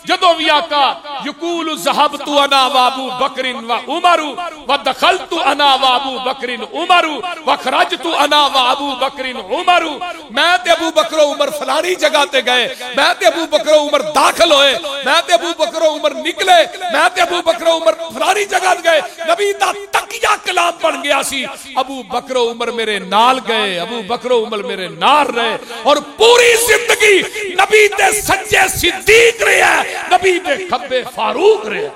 जदों भी आका यकूल ज़हबतु अना व अबू बकरिन व उमरु व दखलतु अना व अबू बकरिन उमरु व खरजतु अना व अबू बकरिन उमरु, मैं ते अबू बकर उमर फलानी जगह ते गए, मैं ते अबू बकर उमर दाखिल होए, मैं ते अबू बकर उमर निकले, मैं ते अबू बकर उमर फलानी जगह गए। नबी दा तकिया कलाम बन गया सी। अबू बकर उमर मेरे नाल गए, अबू बकर उमर मेरे नाल रहे और पूरी जिंदगी नबी दे सज्जे सिद्दीक रहे, नबी दे खब्बे फारूक रहे,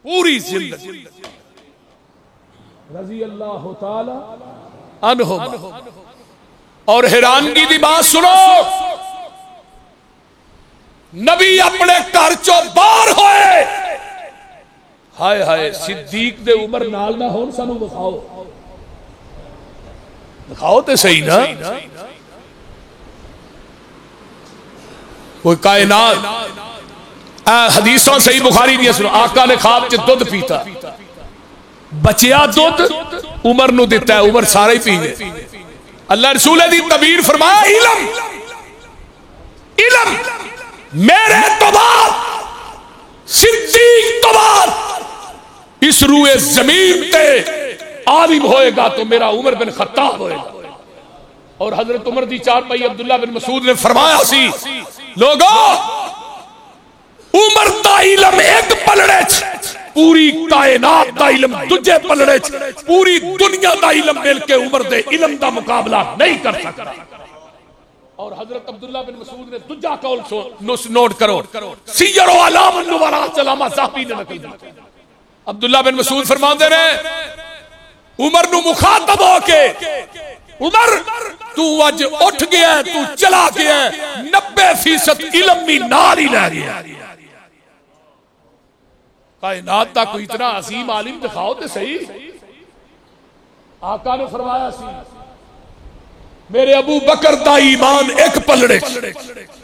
पूरी जिंदगी रज़ी अल्लाह तआला अन्हुम। और हैरानगी की बात सुनो, नबी अपने घर चो बाहर होए, हाय हाय सिद्दीक दे उमर नाल ना होन, सानू दिखाओ, दिखाओ तो सही ना। कोई कायनात हदीसों सही बुखारी दी सुनो, आका ने ख्वाब च दुध पीता, बचिया दुध उमर नू दिता है, उमर सारे ही पी गए। अल्लाह रसूल दी तबीर फरमाया, इलम इलम मेरे तो बाद सिद्दीक तो बाद इस रूए जमीन ते आलिम होएगा तो मेरा उमर बिन खत्ताब होएगा। और हजरत उमर दी चार भाई अब्दुल्ला बिन मसूद ने फरमाया सी, लोगो उमर दा इलम एक पलड़े च, पूरी कायनात दा इलम दूजे पलड़े च, पूरी दुनिया दा इलम मिलके उमर दे इलम दा मुकाबला नहीं कर सकता। और हजरत अब्दुल्ला बिन मसूद ने दूजा कौल नोट करो, सीयर व अलाम नुबरा चलामा ज़ाहबी ने नकल की। अब्दुल्ला बिन मसूद फरमाते ने उमर नू मुखातब होके, उमर तू अज उठ गया, तू चला गया, 90% इलम भी नाल ही लै गया। कायनात दा कोई इतना अजीम आलिम दिखाओ तो सही। आका ने फरमाया सी, मेरे अबू बकर दा ईमान एक पलड़े,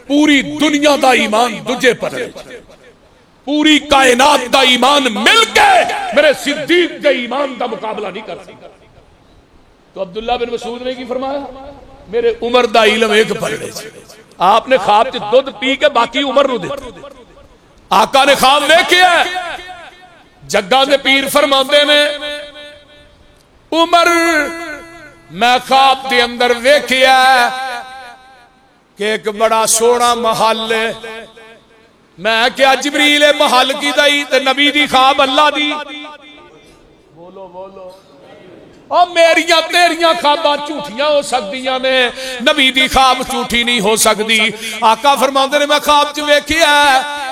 पूरी दुनिया दा ईमान दूजे पलड़े, पूरी कायनात दा ईमान मिलके मेरे सिद्दीक के ईमान दा मुकाबला नहीं कर सकता। तो अब्दुल्ला बिन मसूद ने की फरमाया, मेरे उमर दा इलम एक पलड़े। आपने ख्वाब च दुध पी के बाकी उमर नू दिता। आका ने ख्वाब देखिया, जग्गा दे पीर फरमाते ने, उमर मैं ख्वाब दे अंदर वेखिया कि एक बड़ा सोहना महल है। मैं क्या जिबरील महल की दई ते नबी दी ख्वाब अल्लाह दी। बोलो बोलो, और मेरिया तेरिया ख्वाबां झूठियां हो सकदियां ने, नबी दी ख्वाब झूठी नहीं हो सकती। आका फरमाते ने मैं ख्वाब च वेखिया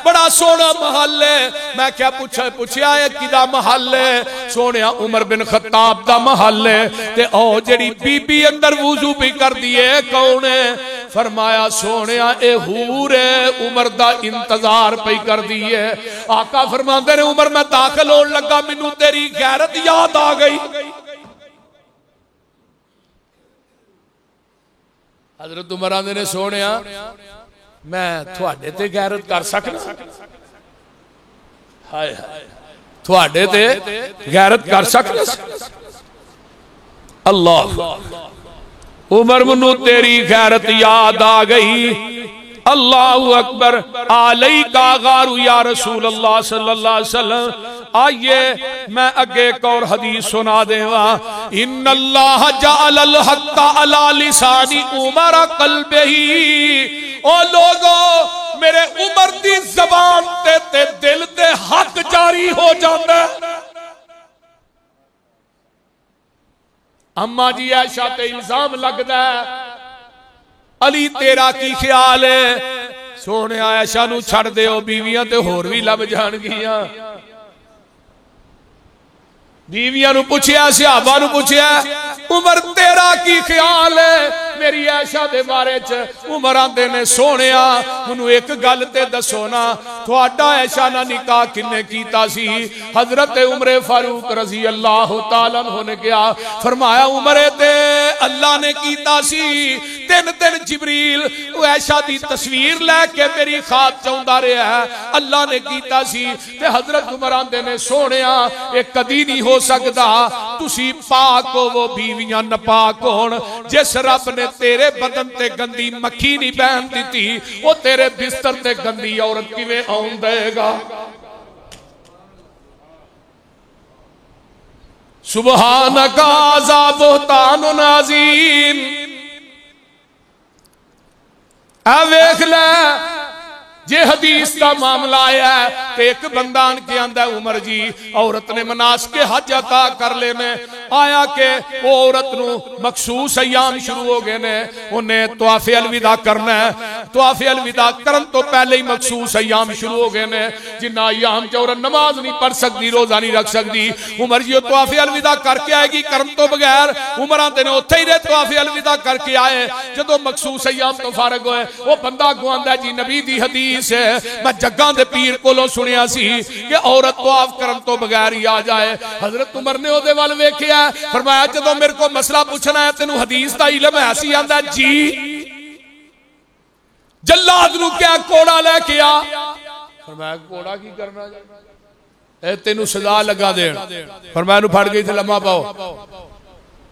बड़ा सोहना महल है। मैं क्या पूछया किदा महल है? सोने उमर बिन खत्ताब दा महल है। ते ओ जेड़ी बीबी अंदर वुजू भी कर दिए कौन है? फरमाया सोने ए हूर है, उमर दा इंतजार पई कर दी है। आका फरमाते ने उमर मैं दाखिल होने लगा, मैनू तेरी गैरत याद आ गई। हजरत उमर आंदे ने सोने मैं थोड़े ते गैरत कर सकना? हाय हाय, थोड़े ते गैरत कर सकना? अल्लाह, उमर मनु तेरी गैरत याद आ गई। अल्लाहु अकबर, आलई का गारू या रसूल अल्लाह सल्लल्लाहु अलैहि वसल्लम। आइए मैं अगे एक और हदीस सुना देवा। इन्नल्लाह जअलल हक्का अला लिसानी उमर कल्बिही। ओ लोगो मेरे उमर दी जबान ते दिल ते हक जारी हो जाता है। अम्मा जी आयशा ते इल्जाम लगदा है, अली तेरा की ख्याल है? सोने आयशा नू छड़ दे, बीवियां ते होर भी लब जाणगियां। बीवियां नू पुछया, सहाबा नू पुछया, उमर तेरा की ख्याल है मेरी आयशा दे बारे च? उमर आंदे ने सोनिया मैनू एक गल ते दसो ना, तुहाडा आयशा ना निकाह किन्ने कीता सी? हजरत उमर फारूक रजी अल्लाह तआला अन्हु ने कहा, फरमाया उमर ते अल्लाह ने कीता सी, 3 दिन जिबरील ऐशा दी तस्वीर लैके मेरी ख्वाब चाहता रहा है, अल्लाह ने कीता सी ते हजरत उमर आंदे ने सोहणिया ये कदी नहीं हो सकता, तुसी पाक होवो बीवियां नपाक होण। जिस रब ने तेरे बदन ते गंदी मक्खी नहीं बहन दी, वो तेरे बिस्तर ते गंदी औरत किवें आउण देगा। सुबहानका हाज़ा बुहतानुन अज़ीम। आ वेख ले जे हदीस का मामला आया है तो एक बंदा आन के आंदा उमर जी औरत ने मनास के हज अता कर लेने, आया के वो औरत नू मखसूस अयाम शुरू हो गए ने, उन्हें तवाफ़े अलविदा करना है, तवाफ़े अलविदा करन तो पहले ही मखसूस अयाम शुरू हो गए ने, जिन्ना अयाम च औरत नमाज नहीं पढ़ सकती, रोजा नहीं रख सकती। उमर जी तवाफ़े अलविदा करके आएगी करन तो बगैर, उमर आते ने उत्थे ही रहे तवाफ़े अलविदा करके आए। जदों मखसूस अयाम तो फारग होए वो बंदा गुआंदा जी नबी दी हदीस मैं जग्गा दे पीर कोलों सुनिया सी कि औरत तवाफ करन तो बगैर ही आ जाए। हजरत उमर ने ओदे वाल वेखिया, फरमाया जदों मेरे को मसला पूछना है तेनू हदीस दा इल्म है सी? आंदा जी। जल्लाद नू क्या कोड़ा लेके आ? फरमाया कोड़ा की करना ए तेनू सजा लगा देण। फरमाया नू फड़ गई थे लम्मा पाओ।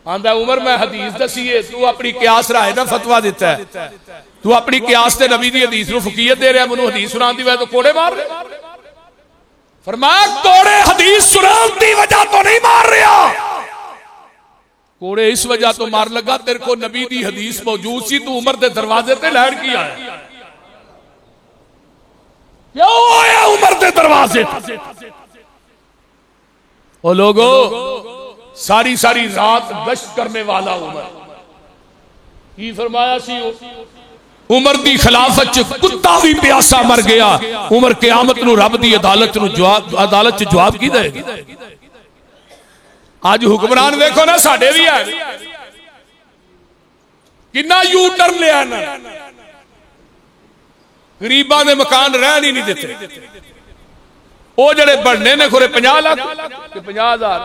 आंदा उमर मैं हदीस दसी है, तू अपनी क्यास राय ना फतवा दिता है, तू अपनी क्यास ते नबी दी हदीस नू फकीयत दे रहा, मैनू हदीस सुनान दी वजह तो कोड़े मार रहे। फरमाया कोड़े हदीस सुनान दी वजह तो नहीं मार रहा, कोड़े इस वजह तो मार लगा तेरे को नबी दी हदीस मौजूद सी, तू उमर दे दरवाजे ते लैण की आया? क्यों आया उमर दे दरवाजे? ओ लोगो सारी सारी रात गश्त करने वाला उमर की फरमाया सी, उमर दी खिलाफत च कुत्ता भी प्यासा मर गया। उमर क़यामत नू रब दी अदालत नू अदालत च जवाब की देगी? आज हुक्मरान देखो ना साडे भी है, किन्ना यू टर्न लिया ना, गरीबां दे मकान रहन ही नहीं देते। वो जड़े बनने ने खुरे 50 लाख 50,000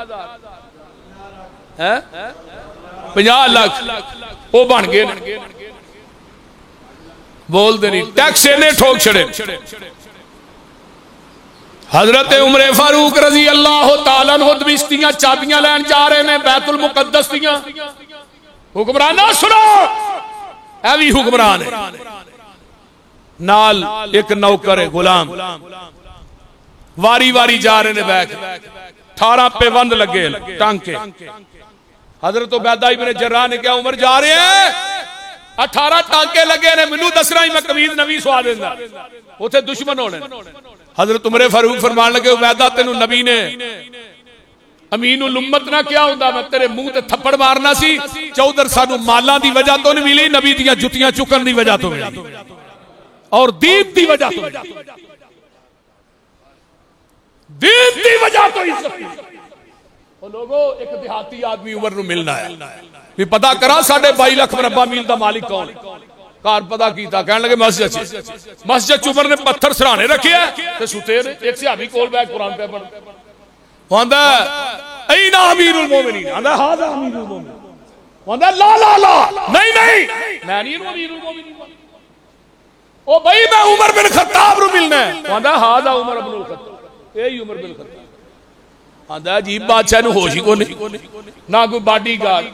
है 50 लाख वो बन गए, बोलते नहीं, टैक्स इन्हें ठोक छड़े। हजरत उमर फारूक रजी अल्लाह तआला अन्हु बिस्तियां चाबियां लैन जा रहे हैं बैतुल मुकद्दस दियां। हुक्मराना सुनो, ऐ भी हुक्मरान है, नाल एक नौकर है गुलाम, वारी वारी जा रहे ने बैठ, 18 पे बंद लगे टांके। हजरत उबैदा इब्न जर्राह ने क्या उमर जा रहे हैं 18 टांके लगे ने, मैनू दसना ही मैं कमीज नवी सवा देंदा, उथे दुश्मन होने। हजरत उमर फारूक फरमान लगे उबैदा तेनू नबी ने अमीन उल उम्मत ना क्या होंदा, मैं तेरे मुंह ते थप्पड़ मारना सी। चौधर सानू माला दी वजह तो नहीं मिली, नबी दियां जुतियां चुकन दी वजह तो मिली और दीन दी वजह तो मिली, दीन दी वजह तो इज्जत। लोगों एक देहाती आदमी उमर नू मिलना है, भी पता करा साढ़े 22 लाख मरबा मील का मालिक कौन? कार पता किया, कहने लगे मस्जिद। मस्जिद उमर ने पत्थर सराहने रखे ते सुते ने, एक सहाबी कोल बैठ कुरान पे पढ़ आंदा ऐ ना अमीरुल मोमिनीन, आंदा हाज़ा अमीरुल मोमिनीन, आंदा ला ला ला नहीं नहीं मैं नहीं अमीरुल मोमिनीन, ओ भाई मैं उमर बिन खत्ताब नु मिलना है, आंदा हाज़ा उमर इब्नुल खत्ताब, यही उमर बिन खत्ताब। आंदा अजीब बादशाह नू होश ही कोई नहीं, ना कोई बॉडी गार्ड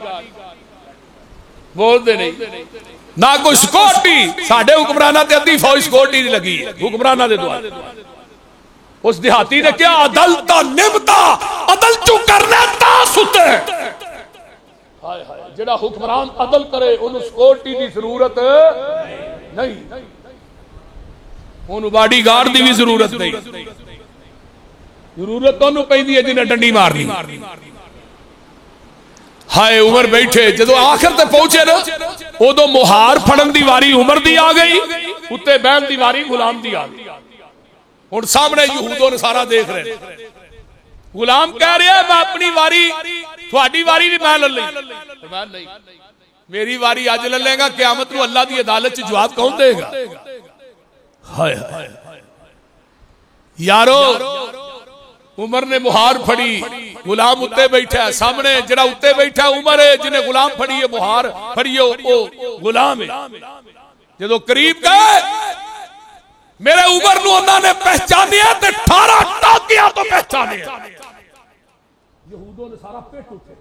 बोलते नहीं, ना कोई सिक्योरिटी, साडे हुक्मराना ते अद्धी फौज सिक्योरिटी नहीं लगी हुक्मराना दे द्वार। उस देहाती ने क्या अदल ता निमता, अदल चू करना ता सुते। हाय हाय, जेड़ा हुक्मरान अदल करे उन्हें सिक्योरिटी की जरूरत नहीं, उन्हें बॉडी गार्ड की भी जरूरत नहीं, जरूरत तो पैंदी है जिन्हें डंडी मारनी। हाय उमर बैठे जो आखिर तक पहुंचे ना, उदो मुहार फड़न की वारी उमर दी आ गई, उत्ते बहन की वारी गुलाम दी आ गई। हुण सामने यहूदों ने सारा देख रहे, गुलाम कह रहा मैं अपनी वारी थोड़ी वारी भी मैं ले, मेरी वारी अज ले लेगा, क़यामत नूं अल्लाह की अदालत च जवाब कौन देगा? हाय हाय यारो, उमर ने मुहार फड़ी, गुलाम उत्ते बैठा है, सामने जरा उत्ते बैठा उमर है जिन्हें गुलाम फड़ी है, मुहार फड़ी है, वो गुलाम है। जो करीब गए मेरे उमर नूं उन्होंने पहचानिया ते 18 टाकियां तो पहचानिया। यहूदियों ने सारा पेट उठे,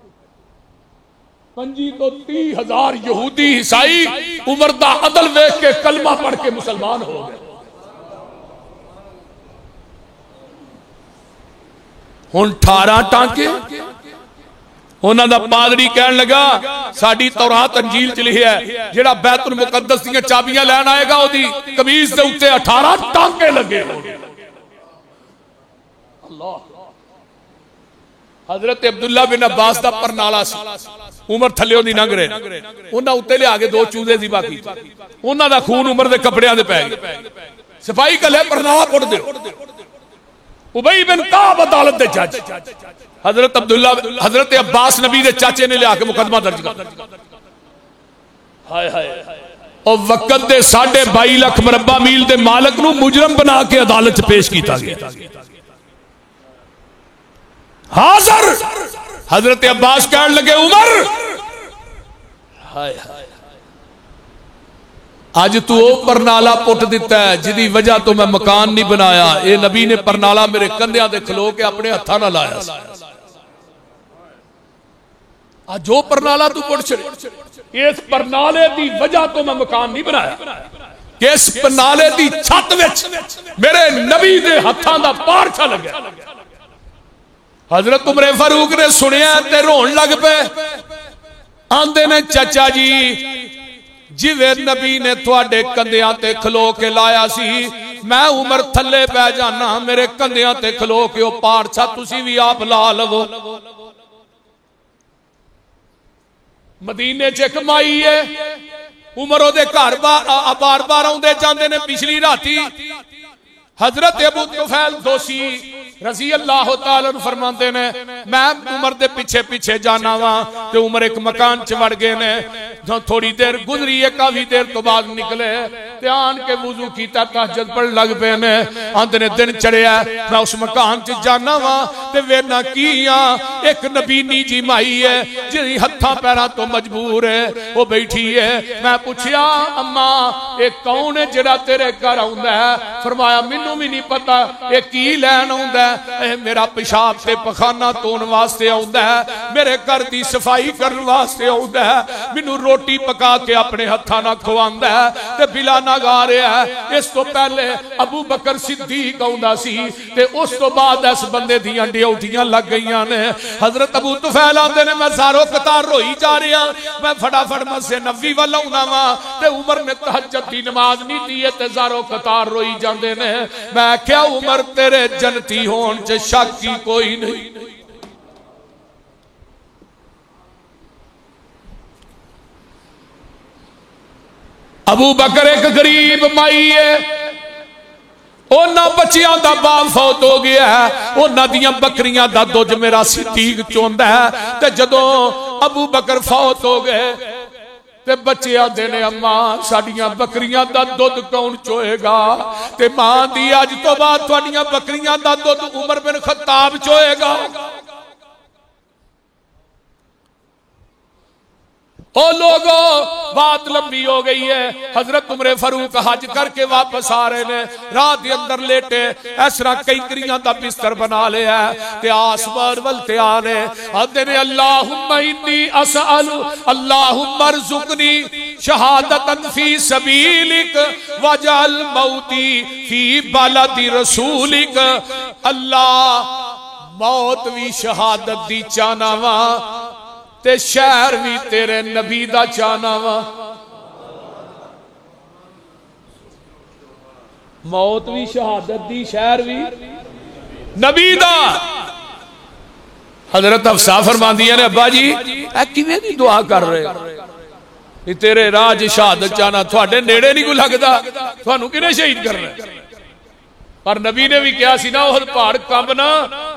25 तो 30,000 यहूदी ईसाई उमर दा अदल वेख के कलमा पढ़ के मुसलमान हो गए। हुण 18 टांके उन्हां दा पादरी कहन लगा साडी तौरात अंजील च लिखिया है जेड़ा बैतुल मुकद्दस दी चाबियां लैन आएगा ओदी कमीज दे उत्ते 18 टांके लगे। अल्लाह हजरत अब्दुल्ला बिन अब्बास दा परनाला सी, उमर थल्ले ओदी लंघ रहे, उन्हां उत्ते लिया के 2 चूजे सी, बाकी उन्हां दा खून उमर दे कपड़ियां दे पै गया। सिपाही कले परनाला पुट दिओ। उबई बिन काब अदालत दे जज, हजरत अब्दुल्ला हजरत अब्बास नबी दे चाचे ने लिया के मुकदमा दर्ज कर। हाय हाय और वक्त दे 22.5 लाख मुरब्बा मील दे मालक नूं मुजरम बना के अदालत च पेश किया गया। हाजिर हजरत अब्बास कहन लगे उमर हाय हाय अज तू वो परनाला पुट दिता है जिदी वजह तो मैं मकान नहीं बनाया। ये नबी ने परनाला मेरे कंधियां दे खलो के अपने हत्थां नाल लाया। आज जो परनाला तू पुट छड़े, इस परनाले दी वजह तो मैं मकान नहीं बनाया कि इस परनाले दी छत विच मेरे नबी दे हत्थां दा पारछा लग्या। हजरत उमर फारूक ने सुनिया ते रोन लग पे, आंदे ने चाचा जी जिवे नबी ने तुहाडे कंधियां ते खलो के लाया सी, मैं उमर थले पै जाना, मेरे कंधियां ते खलो के ओ पारछा तुसी भी आप ला लवो। मदीने च एक माई है, उमर ओदे घर बार बार आउंदे जांदे ने। पिछली राती हजरत अबू तुफैल दोसी रजी अल्लाह तआला अन्हु फरमाते ने मैं उमर दे पीछे पीछे जाना वा ते उमर एक मकान च वड़ गए ने। थोड़ी देर गुजरी है, काफी देर तो बाद निकले ते आन के वुजू कीता, तहज्जुद पढ़ लग पे ने। आंदे ने दिन चढ़िया मैं उस मकान च जाना वा ते वेना की एक नबीनी जी माई है जिहदी हत्थां पैरां तो मजबूर है, वो बैठी है। मैं पूछया अम्मा ये कौन है जेड़ा तेरे घर आउंदा है? फरमाया मैनू भी नहीं पता ये की लैन आउंदा है, मेरा पेशाब ते पखाना धोन वास्ते आउंदा है, मेरे घर की सफाई करने वास्ते आउंदा है, मैनू रोटी पका के अपने हत्थां नाल खवांदा है ते बिलाना गा रहा है। इस तो पहले अबू बकर सिद्दीक आउंदा सी ते उस तो बाद इस बंदे दियां ड्यूटियां लग गईयां ने। हजरत अबू तुफैल आंदे ने मैं सारो कतार रोई जा रहा, मैं फटाफट मस्जिद नबवी वाल आउंदा वा ते उमर ने तहज्जुद दी नमाज नहीं दी है ते सारो कतार रोई जांदे ने। मैं क्या उमर तेरे जनती होने च शक की कोई नहीं। अबू बकर एक गरीब माई है, उन्होंने बच्चियां का बाप फौत हो गया है, उन्होंने दियां बकरियां का दुध मेरा सिद्दीक चोंदा है। ते जदों अबू बकर फौत हो गए ते बच्चे आते ने अम्मा साडियां बकरियां दा दुध कौन चोएगा? ते मां दी अज तो बाद तुहाडियां बकरियां दा दुध उमर बिन खत्ताब चोएगा। ओ लोगो बात लंबी हो गई है। हजरत उमर फारूक हज करके वापस आ रहे ने, रात के अंदर लेटे इस तरह कई करियां दा बिस्तर बना लिया ते आसमान वल ते आने आंदे ने अल्लाहुम्मा इन्नी असअलु अल्लाहुम्मा रज़ुकनी शहादतन फी सबीलिक वजअल मौती फी बलदी रसूलिक। अल्लाह मौत भी शहादत दी चाहना वा ते शहर भी तेरे नबी दा चाहना वा। मौत भी शहादत दी, शहर भी नबी दा। हजरत अफसा फरमांदियां ने अब्बा जी ऐ किवें दी दुआ कर रहे तेरे राज शहादत चाहना, थोड़े नेड़े नहीं कोई लगता, थानू किने शहीद करना? पर नबी ने भी कहा सी ना ओह पहाड़ कंबना,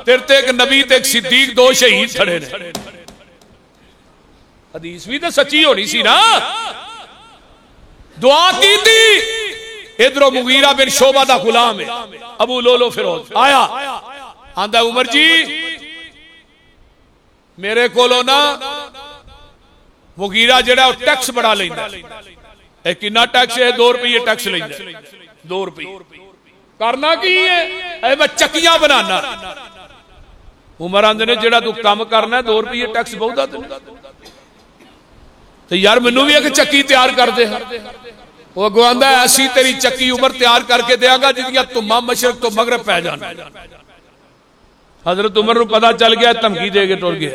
तेरे ते एक नबी ते एक सिद्दीक दो शहीद खड़े ने। हदीस भी तो सच्ची होनी सी ना। दुआ की थी, इधरों मुगीरा बिन शोबा दा गुलाम है अबू लोलो फिरोज आया, आंदा उमर जी मेरे कोलों ना मुगीरा जिहड़ा टैक्स बड़ा लैंदा है। कितना टैक्स है? 2 रुपये टैक्स लैंदा। 2 रुपये करना की है? मैं चक्कियां बनाना। उमर आंदे ने जिहड़ा तू काम करना 2 रुपये टैक्स बहुता तो यार मैनू भी एक चक्की तैयार कर दे। वो अगो आंदा ऐसी तेरी चक्की उमर तैयार करके देगा जिहदियां धुम्मां मशरक तो मगरब पै जान। हजरत उमर नूं पता चल गया, धमकी दे के टुर गए।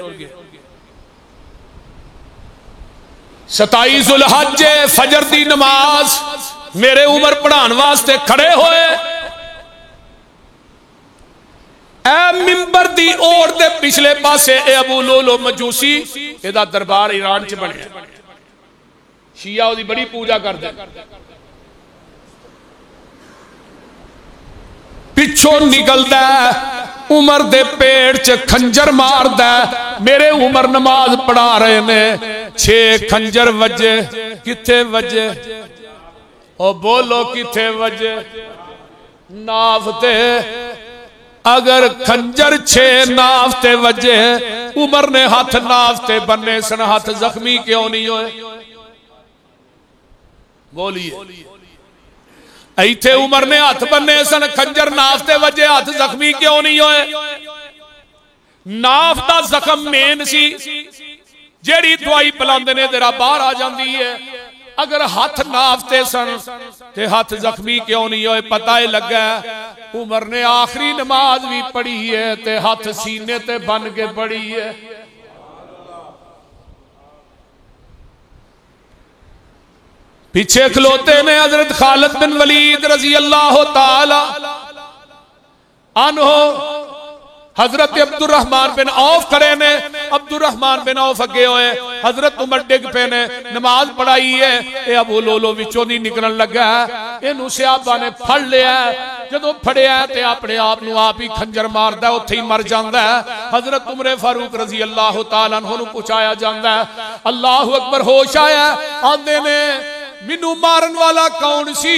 27 जुलहज फजर दी नमाज मेरे उमर पढ़ाने वास्ते खड़े होए। ए मिंबर दी ओर दे पिछले पासे ए अबू लोलो मजूसी, एदा दरबार ईरान च बनया। शिया ओदी बड़ी पूजा करदे। पिछों निकलदा उमर दे पेट च खंजर मारदा। मेरे उमर नमाज पढ़ा रहे ने, 6 खंजर वजे। किथे वजे? ओ बोलो किथे वजे? नाफते। अगर खंजर 6 नाफते वजे, उमर ने हाथ नाफते बन्ने सन, हाथ जख्मी क्यों नहीं होए? बोलिए। इथे उमर ने हाथ बन्ने सन, खंजर नाफते वजे, हाथ जख्मी क्यों नहीं होए? नाफ दा जख्म मेन सी, जेड़ी दवाई पिलांदे ने तेरा बाहर आ जाती है। अगर हाथ नाफते सन ते हाथ जख्मी क्यों नहीं होए? पता ही लगा उमर ने आखिरी नमाज भी पढ़ी है ते हाथ सीने ते बन के पढ़ी है। पीछे खलोते ने हजरत खालिद बिन वलीद रजी अल्लाह ताला अन्हो। हजरत अब्दुर्रहमान बिन औफ खड़े ने, अब्दुर्रहमान बिन औफ अगे होए। हजरत उमर डिग पे ने, नमाज पढ़ाई है। ये अबू लोलो विचों दी निकलन लगा। इनू सहाबा ने फड़ लिया। जदों फड़िया ते अपने आप नू आप ही खंजर मारदा, उत्थे ही मर जांदा है। हजरत उमर फारूक रजी अल्लाह तआला अन्हु नू पुछाया जांदा है। अल्लाहु अकबर, होश आया। आंदे ने मैनू मारन वाला कौन सी?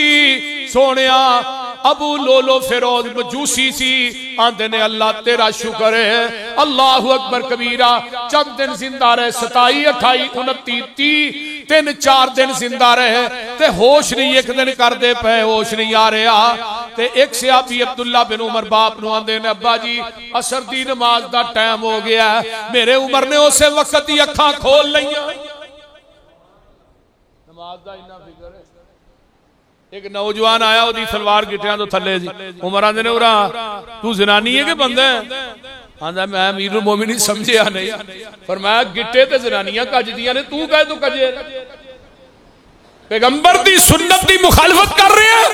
सोनिया अबू लोलो फिरोज मजूसी सी। आंदे ने अल्लाह तेरा शुक्र है। अल्लाहु अकबर कबीरा। चंद दिन जिंदा रहे, 27, 28, 29, 30, 3-4 दिन जिंदा रहे ते होश नहीं एक दिन करते पे, होश नहीं आ रहा। ते एक सहाबी अब्दुल्ला बिन उमर बाप नू आंदे ने, अब्बा जी असर दी नमाज दा टाइम हो गया। मेरे उमर ने उस वक्त ही अखां खोल लईयां। नमाज दा इन्ना फिक्र है। एक नौजवान आया, ओदी सलवार गिटियां तो थले सी। उमर आंदे ने, उरा तू जनानी है कि बंदा है? आंदा मैं अमीरुल मोमिनीन समझिया नहीं। फरमाया गिट्टे ते जनानियां कजदियां ने, तू कहे तू कजे? पैगंबर दी सुन्नत दी मुखालफत कर रहे हैं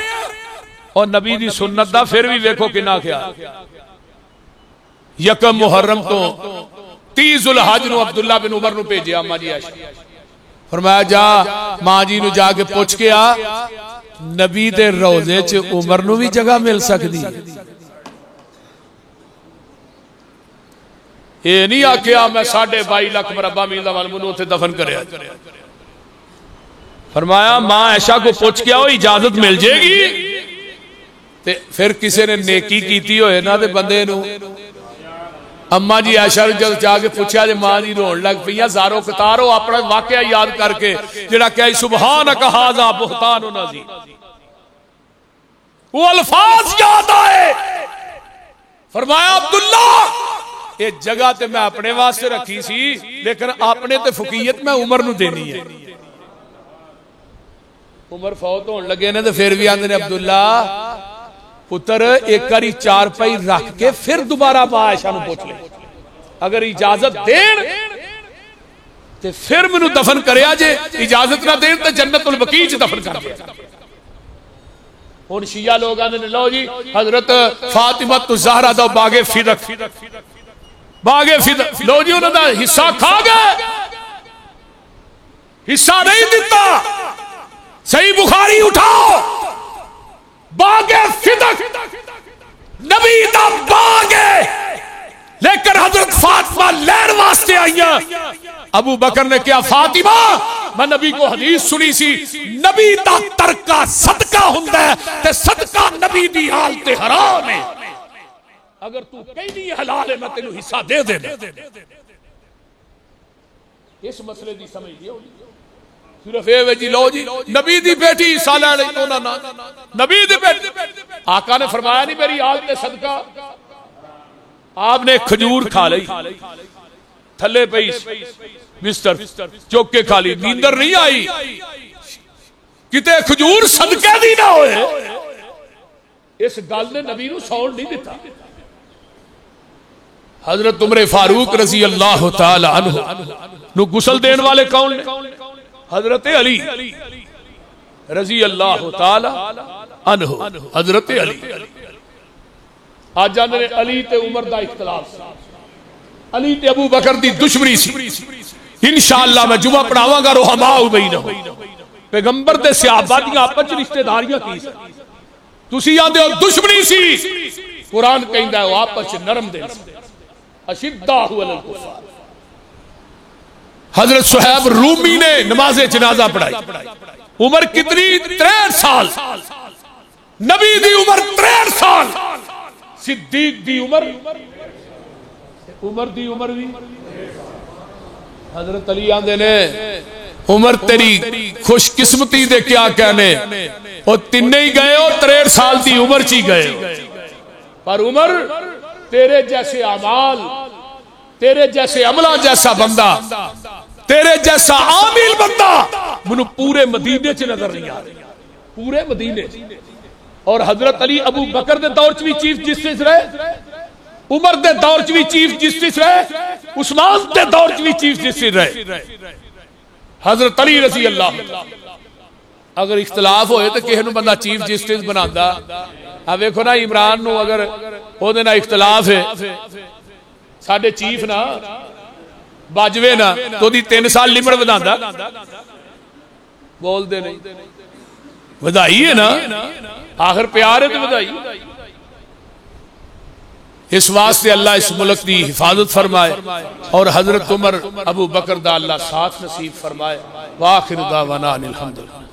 और नबी दी सुन्नत दा फिर भी देखो कितना ख्याल। यकम मुहर्रम तो 30 जुलहज नू अब्दुल्ला बिन उमर नू भेजिया अम्मा जी आयशा। फरमाया जा मां जी नू जाके पुछ के आ, नबी दे रोजे च उमर नू भी जगह मिल सकती। ये नहीं आख्या मैं 22.5 लाख मरबा मील दा मैनू उत्थे दफन करया। फरमाया मां ऐशा को पूछ के आओ, इजाजत मिल जाएगी। ते फिर किसी ने नेकी कीती होए ना ते बंदे नू, अम्मा जी आयशा जब जाके पूछा जे मां जी रोन लग पई, ज़ारो कतारो अपना वाकया याद करके जेड़ा कहे सुबहानक हाज़ा बुहतान नज़ीर, वो अल्फाज याद आए। फरमाया अब्दुल्ला ये जगह ते मैं अपने वास्ते रखी सी, लेकिन अपने ते फकीयत मैं उमर नू देनी है। उमर फौत होने लगे ने, तो फिर भी आंदे ने अब्दुल्ला पुत्र एक बारी 4 पाई रख के फिर दोबारा मां आयशा नू पूछ ले, अगर इजाजत देन ते फिर मैनू दफन करया, जे इजाजत ना देन तो जन्नतुल बकी च दफन कर दिया। हुण शिया लोग आंदे ने लो जी हजरत फातिमा तो ज़हरा दा बागे फिदक, बागे फिदक लो जी उन्हां दा हिस्सा खा गए, हिस्सा नहीं दिता। सही बुखारी उठाओ, बागे फिदक नबी दा बागे, लेकिन हजरत फातिमा लैन वास्ते आईया। अबू बकर ने क्या, फातिमा मैं नबी को हदीस सुनी सी, नबी दा तरका सदका हुंदा है ते सदका नबी दी हालत हराम है। अगर तू कहनी हलाल है मैं तेनू हिस्सा दे देना। इस मसले की समझ नहीं होगी। सिर्फ ये जी लो जी नबी दी बेटी हिस्सा लै लई तो ना नबी दी बेटी। आका ने फरमाया नहीं मेरी आल ने सदका, आपने खजूर खा ली थले पई बिस्तर चुक के खा ली, नींदर नहीं आई किते खजूर सदके दी ना होए। इस गल ने नबी नूं सौण नहीं दिता। हजरत उमर फारूक रजी अल्लाह तआला अन्हु नु गुसल देन वाले कौन ने? हजरत अली रजी अल्लाह तआला अन्हु। हजरत अली आज जाने अली ते उमर दा इख्तलाफ सी, अली ते अबू बकर दी दुश्मनी सी। इंशाअल्लाह मैं जुमा पढ़ावांगा रोहमा बैनहुम, पैगंबर दे सहाबा दी आपस च रिश्तेदारियां की सी, तुसी आंदे हो दुश्मनी सी। कुरान कहंदा है आपस च नरम दिल अशिद्दाहु अलल कुफार। हजरत सुहैब रूमी ने नमाज़े जनाजा पढ़ाई। उम्र कितनी? 63 साल। नबी दी उम्र 63 साल, सिद्दीक दी उम्र दी उम्र भी। हजरत अली आंदे ने उम्र तेरी खुशकिस्मती दे क्या कहने, और तिन्ने ही गए हो 63 साल की उम्र च ही गए, पर उम्र तेरे जैसे अमाल, तेरे जैसे अमला जैसा बंदा, तेरे जैसा आमिल बंदा मुझे पूरे मदीने च नजर नहीं आ रहा, पूरे मदीने। और हजरत अली अबू बकर दे दौर च भी चीफ जस्टिस रहे, उमर दे दौर च भी चीफ जस्टिस रहे, उस्मान दे दौर च भी चीफ जस्टिस रहे। हजरत अली रजी अल्लाह। अगर इख्तलाफ होए तो किसी नूं बंदा चीफ जस्टिस बनांदा। आ वेखो ना इमरान नूं अगर ओहदे नाल इख्तलाफ है, साडे चीफ ना बाजवे ना तो ओहदी 3 साल लिमिट वधांदा, बोलदे नहीं, वधाई है ना, आखिर प्यार है तो वधाई। इस वास्ते अल्लाह इस मुल्क की हिफाजत फरमाए और हजरत उमर अबू बकर दा अल्लाह साथ नसीब फरमाए। वाखिर दावाना अनिल हम्दुलिल्लाह।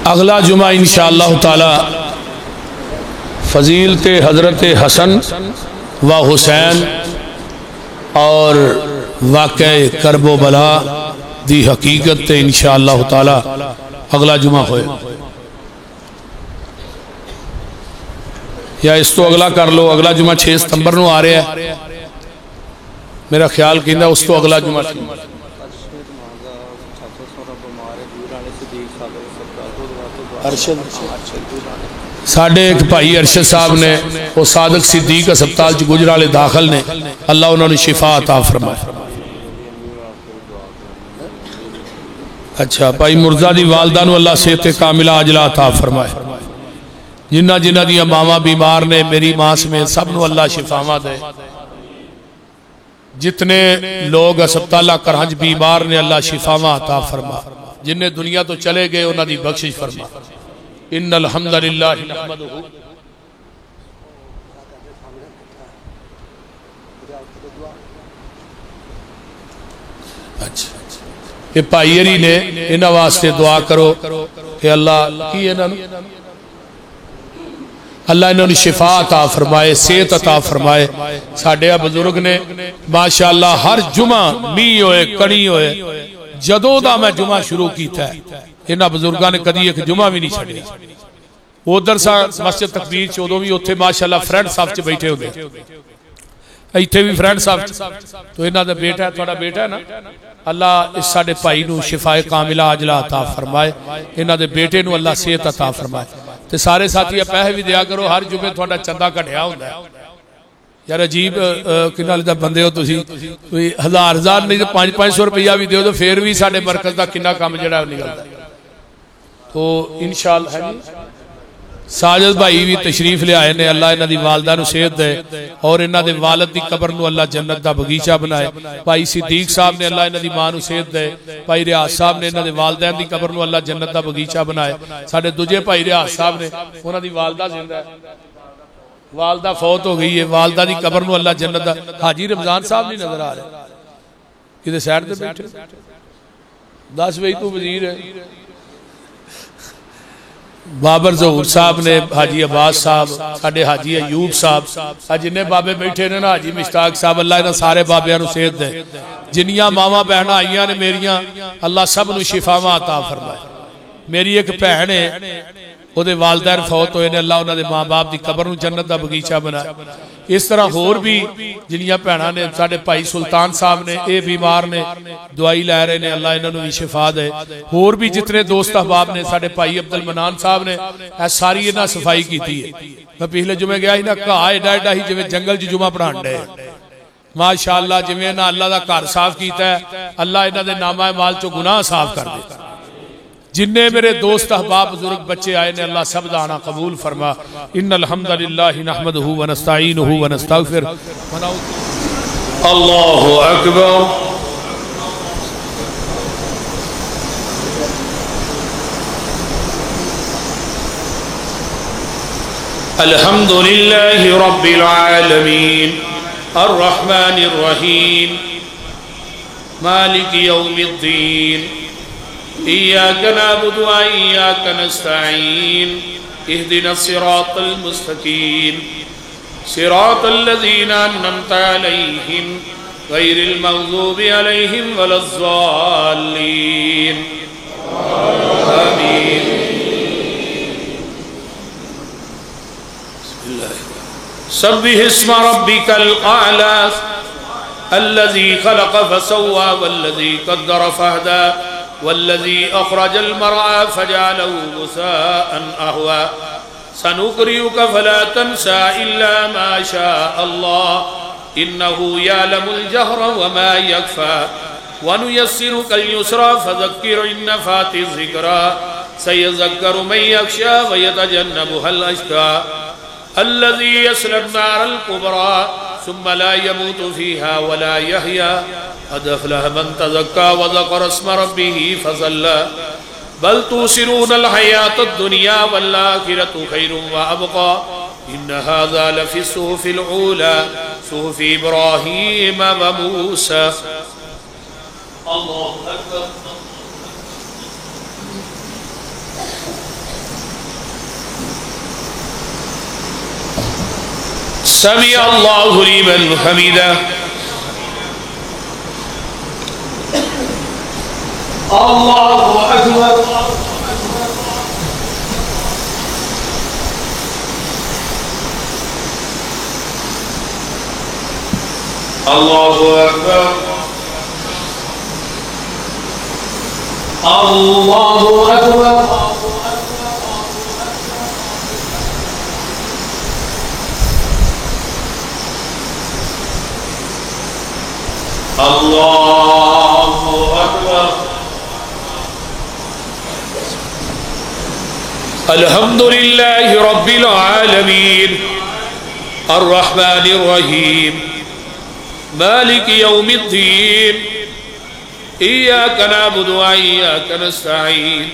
अगला जुमा इंशाअल्लाह ताला फजीलत हजरत हसन व हुसैन और वाक़े करबो बला दी हकीकत इंशाअल्लाह ताला अगला जुमा होए, या इस तो अगला कर लो। अगला जुमा 6 सितंबर को आ रहा है मेरा ख्याल कहना, उस तो अगला जुमा साढ़े एक भाई अरशद साहब ने वो सादक सिद्दीक अस्पताल च गुजराले दाखिल ने, अल्लाह उन्होंने शिफा अता फरमाए। अच्छा भाई मुर्जा दी वालदा नूं अल्लाह सेहत कामिला अजला अता फरमाए। जिन्ना जिन्ना दी मावां बीमार ने, मेरी मां समेत सब नूं अल्लाह शिफावां दे। जितने लोग अस्पताल घरां च बीमार ने अल्लाह शिफावां अता फरमा। जिन्हें दुनिया तो चले गए उन्हां दी बख्शिश फरमा। इन्नल हम्दुलिल्लाह नहमदुहु। अच्छा ये भाई हरी ने इन्हां वास्ते दुआ करो कि अल्लाह की इन्हां अल्लाह इन्होंने शिफा अता फरमाए, सेहत अता फरमाए। साडे बुजुर्ग ने माशाअल्लाह हर जुमा मीह होए कणी होए, जदों दा मैं जुमा शुरू किया इन्हां बुजुर्गों ने कदी एक जुमा भी नहीं छड्डिया। उधर सा मस्जिद तकबीर च उदों भी उत्थे माशाअल्लाह फ्रेंड साहब च बैठे होंदे, इत्थे भी फ्रेंड साहब तो इन्हां दा बेटा है, तुहाडा बेटा है ना, अल्लाह इस साडे भाई नूं शिफाए कामिला अजला अता फरमाए। इन्हां दे बेटे नूं अल्लाह सेहत अता फरमाए। ते सारे साथी पैसे भी दिया करो, हर जुमे थोड़ा चंदा घटिया होंदा है यार। अजीब किन्ना दा बंदे हो तुसी, कोई 1000 नहीं तो 500 रुपया भी दो तो फिर भी साडे मरकज का किन्ना काम जिहड़ा निकलदा। तो इंशाअल्लाह है साजिद भाई भी तशरीफ ले आए ने, अल्लाह इन्हां दी वालदा नूं सेहत दे और इन्हां दे वालिद दी कब्र नूं अल्लाह जन्नत दा बगीचा बनाए। भाई सिद्दीक साहब ने अल्लाह इन्हां दी मां नूं सेहत दे। भाई रियाज साहब ने इन्हां दे वालिदैन दी कब्र नूं अल्लाह जन्नत दा बगीचा बनाए। साडे दूजे भाई रियाज साहब ने उन्हां दी वालदा जिंदा है, वालदा फौत हो गई है, वालदा दी कब्र नूं अल्लाह जन्नत दा। हाजी रमजान साहब नहीं नजर आ रहे किते साइड ते बैठे, 10 बजे तू वजीर है। बाबर जहूर साहब ने, हाजी अब्बास साहब, साडे हाजी अयूब साहब, जिन्ने बाबे बैठे ने ना, हाजी मुश्ताक साहब, अल्लाह इन्हां सारे बाबियां नूं सेहत दे। जिन्नियां मावां भैणां आईयां ने मेरियां, अल्लाह सब नूं शिफावां अता फरमाए। मेरी एक भैन है, ਉਹਦੇ वालदैन फौत होए ने, अल्लाह उन्होंने माँ बाप की कबर नूं जन्नत दा बगीचा बनाया। इस तरह होर भी जिन्नियां भैणां ने, साडे भाई सुल्तान साहब ने, ये बीमार ने, दवाई लै रहे ने, अल्लाह इन्हां नूं भी शिफा दे। होर भी जितने दोस्त अहबाब ने, साडे भाई अब्दुल मनान साहब ने, यह सारी इन्हां सफाई की है। मैं पिछले जुमे गया ना, घाह एडा एडा ही जिवें जंगल च जुमा पढ़ाण डे, माशाअल्लाह। जिवें इन्हां अल्लाह दा घर साफ कीता है, अल्लाह इन्हां दे नामा माल चो गुनाह साफ कर दे। जिन्ने मेरे दोस्त अहबाब बुजुर्ग बच्चे आए ने, अल्लाह सब दा आना कबूल फरमा। इन्नल हम्दुलिल्लाहि नहमदुहु व नस्तईनुहु व नस्तगफिर। अल्लाहु अकबर। अल्हम्दुलिल्लाहि रब्बिल आलमीन अर्रहमानिर रहीम मालिकि यौमिद्दीन इय्याका नअबुदु व इय्याका नस्तईन इहदिनस सिरातल मुस्तकीम सिरातल लज़ीना अन्अमता अलैहिम गैरिल मग़ज़ूबि अलैहिम वलज़्ज़ाल्लीन आमीन। सब्बिह इस्म रब्बिकल आला अल्लज़ी खलक़ फसव्वा वल्लज़ी क़द्दर फहदा वल्लज़ी अख़रजल मरअ फजअलहु गुसाअन अहवा सनुक़रिउका फला तंसा इल्ला मा शाअ अल्लाह इन्नहु यअलमुल जहरा व मा यख़फ़ा वनुयस्सिरुकल युस्रा फज़क्किर इन नफ़अति ज़िक्रा सयज़क्करु मन यख़शा व यतजन्नबुहल अश्क़ा अल्लज़ी यस्ला नारल कुबरा सुम्मा ला यमूतु फ़ीहा व ला यहया क़द अफ़लह मन तज़क्का व ज़करा इस्म रब्बिही फ़सल्ला बल तुसिरूनल हयातद दुनिया वल आखिरतु खैरुम व अबक़ा इन्न हाज़ा लफ़ी सुहुफ़िल ऊला सुहुफ़ि इब्राहीम व मूसा। अल्लाहु अकबर। समी अल्लाहु लिमन हमीदा। अल्लाहु अकबर। अल्लाहु अकबर। अल्लाहु अकबर। अल्लाहु अकबर। अल्हम्दुलिल्लाहि रब्बिल आलमीन अर्रहमानिर रहीम मालिकि यौमिद्दीन इय्याका नअबुदु व इय्याका नस्तईन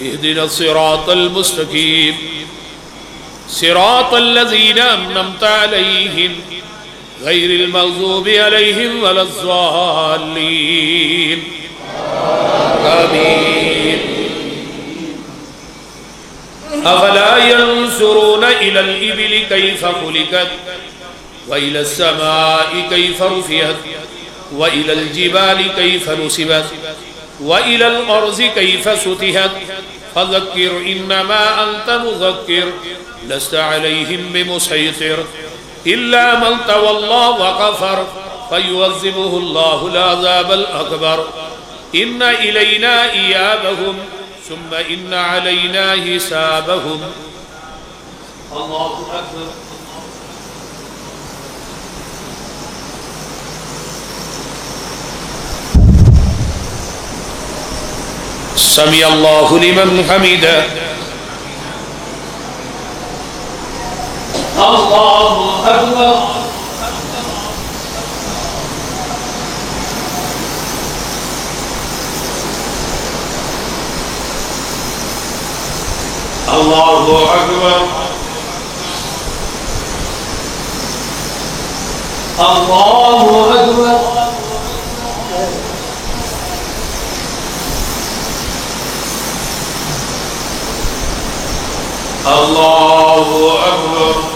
इहदिनस सिरातल मुस्तकीम सिरातल लज़ीना अन्अमता अलैहिम गैरिल मग़ज़ूबि अलैहिम वलज़्ज़ाल्लीन आमीन। अफ़ला यंज़ुरूना इलल इबिलि कैफ़ ख़ुलिक़त व इलस समाइ कैफ़ रुफ़िअत व इलल जिबालि कैफ़ नुसिबत व इलल अर्ज़ि कैफ़ सुतिहत फ़ज़क्किर इन्नमा अन्त मुज़क्किर लस्त अलैहिम बिमुसैतिर इल्ला मन तवल्ला व कफ़र फ़युअज़्ज़िबुहुल्लाहुल अज़ाबल अकबर इन्ना इलैना इयाबहुम सुम्मा इन्ना अलैना हिसाबहुम। अल्लाहु अकबर। समी अल्लाहु लिमन हमीदा। अल्लाहु अकबर। अल्लाहु अकबर। अल्लाहु अकबर। अल्लाहु अकबर।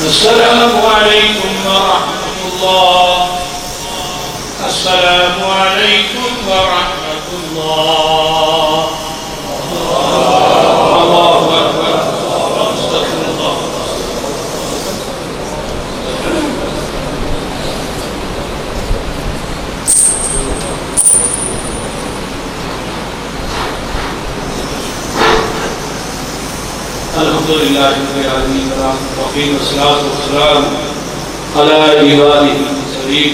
अस्सलामु अलैकुम व रहमतुल्लाह। अस्सलामु अलैकुम व रहमतुल्लाह। अल्लाहु अकबर। अस्तगफिरुल्लाह। अल्हम्दुलिल्लाहि रब्बिल आलमीन वस्सलातु वस्सलामु अला इबादिहिल मुरसलीन।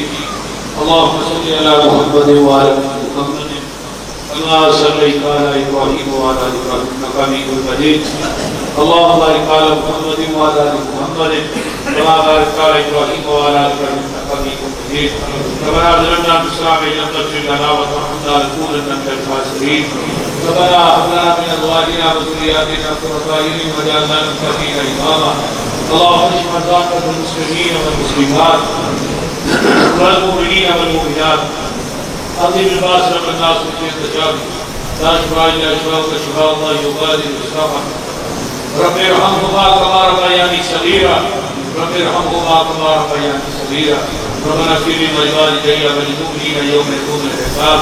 अल्लाहुम्मा सल्लि अला मुहम्मद व अला मुहम्मद कमा सल्लैता अला इब्राहीम व अला इब्राहीम इन्नका हमीदुम मजीद। अल्लाहुम्मा बारिक अला मुहम्मद व अला मुहम्मद कमा बारकता अला इब्राहीम व अला इब्राहीम इन्नका हमीदुम मजीद। रब्बना ज़लमना बिस्लामि lam taghfir lana wa tarhamna lanakunanna minal khasirin। रब्बना हब लना मिन अज़वाजिना व ज़ुर्रिय्यतिना क़ुर्रता अय्युन वज'alना लिल-मुत्तक़ीना इमामा। अल्लाहुम्मा इश्फ़ि मर्ज़ाना वल मुस्लिमीन वल मुस्लिमात वल मुमिनीन वल मुमिनात। अज़िम बिबास रब्बनास मुस्तजाब ला शिफ़ा इल्ला शिफ़ाउका शिफ़ाअ युग़ादिरु सक़मा। रब्बिरहम्हुमा कमा रब्बयानी सग़ीरा। रब्बिरहम्हुमा कमा रब्बयानी सग़ीरा। रब्बना इग़फिर ली व लिवालिदैया व लिल-मुमिनीना यawma यक़ूमुल हिसाब।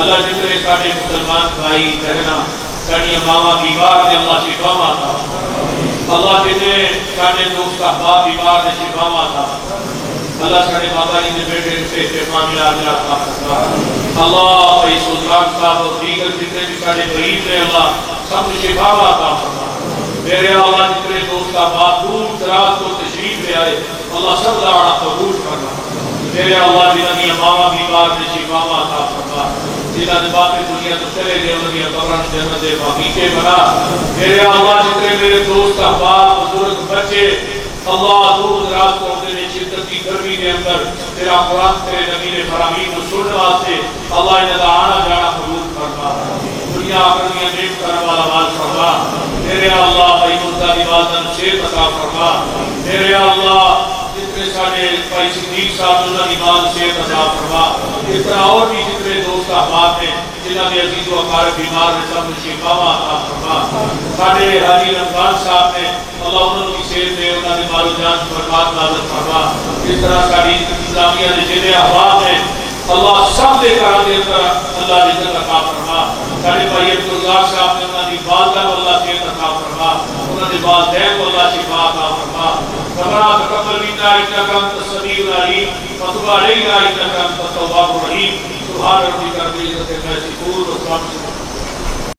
अल्लाह जितने सारे मुसलमान भाई बहना साड़िया मावा बीमार ने अल्लाह शिफावा था। अल्लाह जितने सारे दोस्त अहबाब बीमार ने शिफावा था। अल्लाह सारे बाबा जी ने बेटे से मामला अल्लाह भाई सुल्तान साहब और दीगर जितने भी सारे मरीज ने अल्लाह सब शिफावा था। मेरे अल्लाह जितने दोस्त अहबाब दूर दराज को तशरीफ ले आए अल्लाह सब लाड़ा कबूल करना। मेरे अल्लाह जिन्हें मावा बीमार ने शिफावा था फरमा। जिन्हें बाकी दुनिया तो चले गए उन्हें कब्र जन्नत बागीचे बना। मेरे अल्लाह जितने मेरे दोस्त अहबाब बुजुर्ग बच्चे अल्लाह दूर दराज को तेरे शिद्दत की गर्मी के अंदर तेरा कुरान तेरे नबी ने फरामीन को सुनने वास्ते अल्लाह इन्हें आना जाना कबूल फरमा। दुनिया आखिरत में नेक करने वाला माल फरमा। मेरे अल्लाह भाई मुर्दा निवाजन शेर अता फरमा। मेरे अल्लाह जितने सारे भाई सिद्दीक साहब उन्होंने ईमान शेर अता फरमा। इस तरह और भी जितने दोस्त अहबाब हैं जिन्होंने अजीज व अकारब बीमार ने सब शिफावा अता फरमा। साडे हाजी रमजान साहब ने अल्लाह उन्होंने सेहत दे उन्होंने मालो जान बरकत नाज़िल फरमा। इस तरह साडी इस्लामिया दे जितने अहबाब हैं अल्लाह सब दे घर दे अंदर अल्लाह रिज़्क़ अता फरमा। साडे भाई अब्दुल्लाह साहब ने उन्होंने वालिदा को अल्लाह सेहत अता फरमा। उन्होंने वालिदैन को अल्लाह शिफा अता फरमा। रब्बना तक़ब्बल मिन्ना इन्नका अंतस समीउल अलीम व तुब अलैना इन्नका अंतत तव्वाबुर रहीम। सुब्हान रब्बिका रब्बिल इज़्ज़ति अम्मा यसिफून व सलामुन